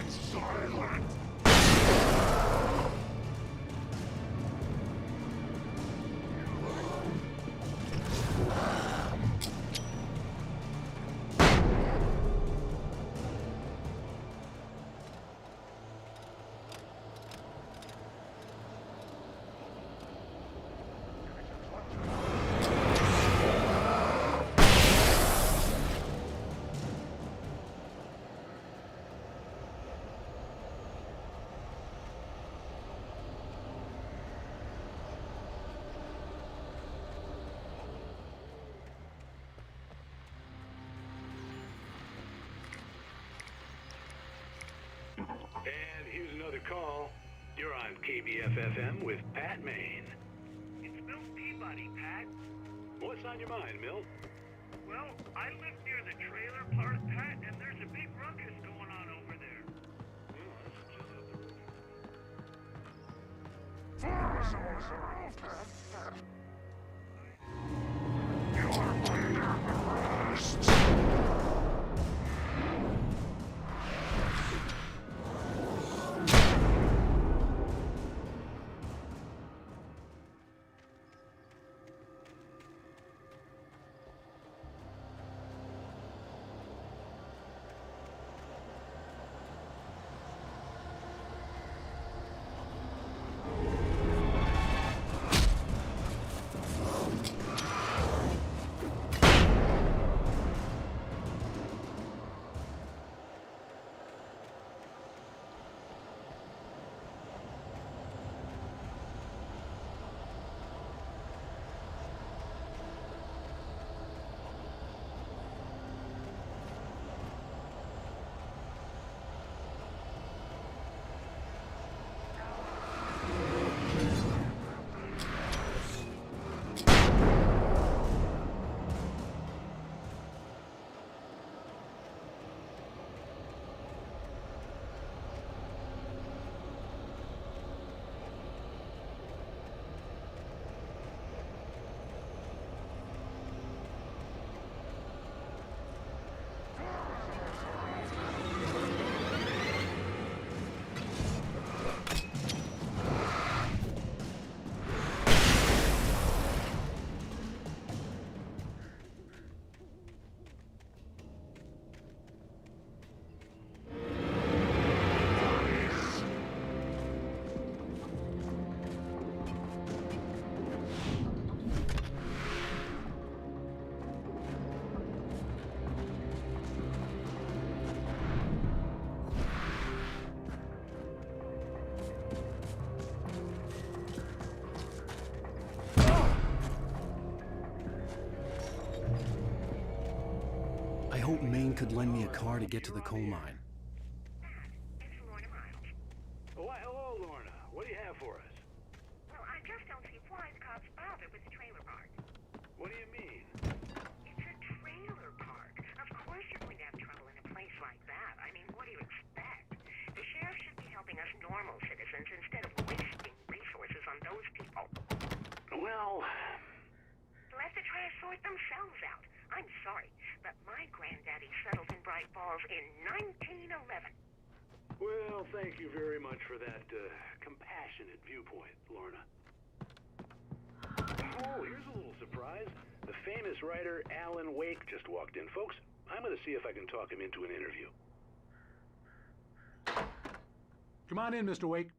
silent. And here's another call. You're on KBFFM with Pat Maine. It's Milt Peabody, Pat. What's on your mind, Milt? Well, I live near the trailer park, Pat, and there's a big ruckus going on over there. I hope Maine could lend me a car to get to the coal mine. Oh, why, hello, Lorna. What do you have for us? Well, I just don't see why the cops bother with the trailer park. What do you mean? It's a trailer park. Of course you're going to have trouble in a place like that. I mean, what do you expect? The sheriff should be helping us normal citizens instead of wasting resources on those people. Well... They'll have to try to sort themselves out. I'm sorry, but my granddaddy settled in Bright Falls in 1911. Well, thank you very much for that compassionate viewpoint, Lorna. Oh, here's a little surprise. The famous writer Alan Wake just walked in. Folks, I'm going to see if I can talk him into an interview. Come on in, Mr. Wake.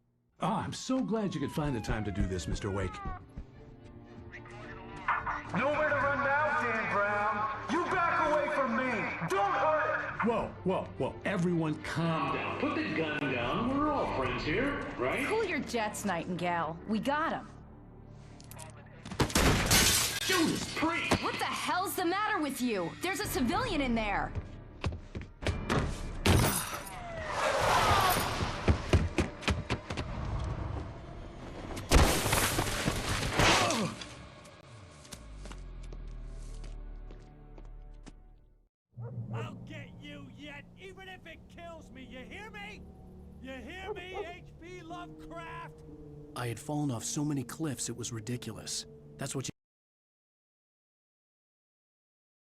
Oh, I'm so glad you could find the time to do this, Mr. Wake. Nowhere to run now, Dan Brown. You back away from me. Don't hurt it. Whoa. Everyone calm down. Put the gun down. We're all friends here, right? Cool your jets, Nightingale. We got him. Judas Priest! What the hell's the matter with you? There's a civilian in there. I'll get you yet, even if it kills me. You hear me? You hear me, H.P. Lovecraft? I had fallen off so many cliffs it was ridiculous. That's what you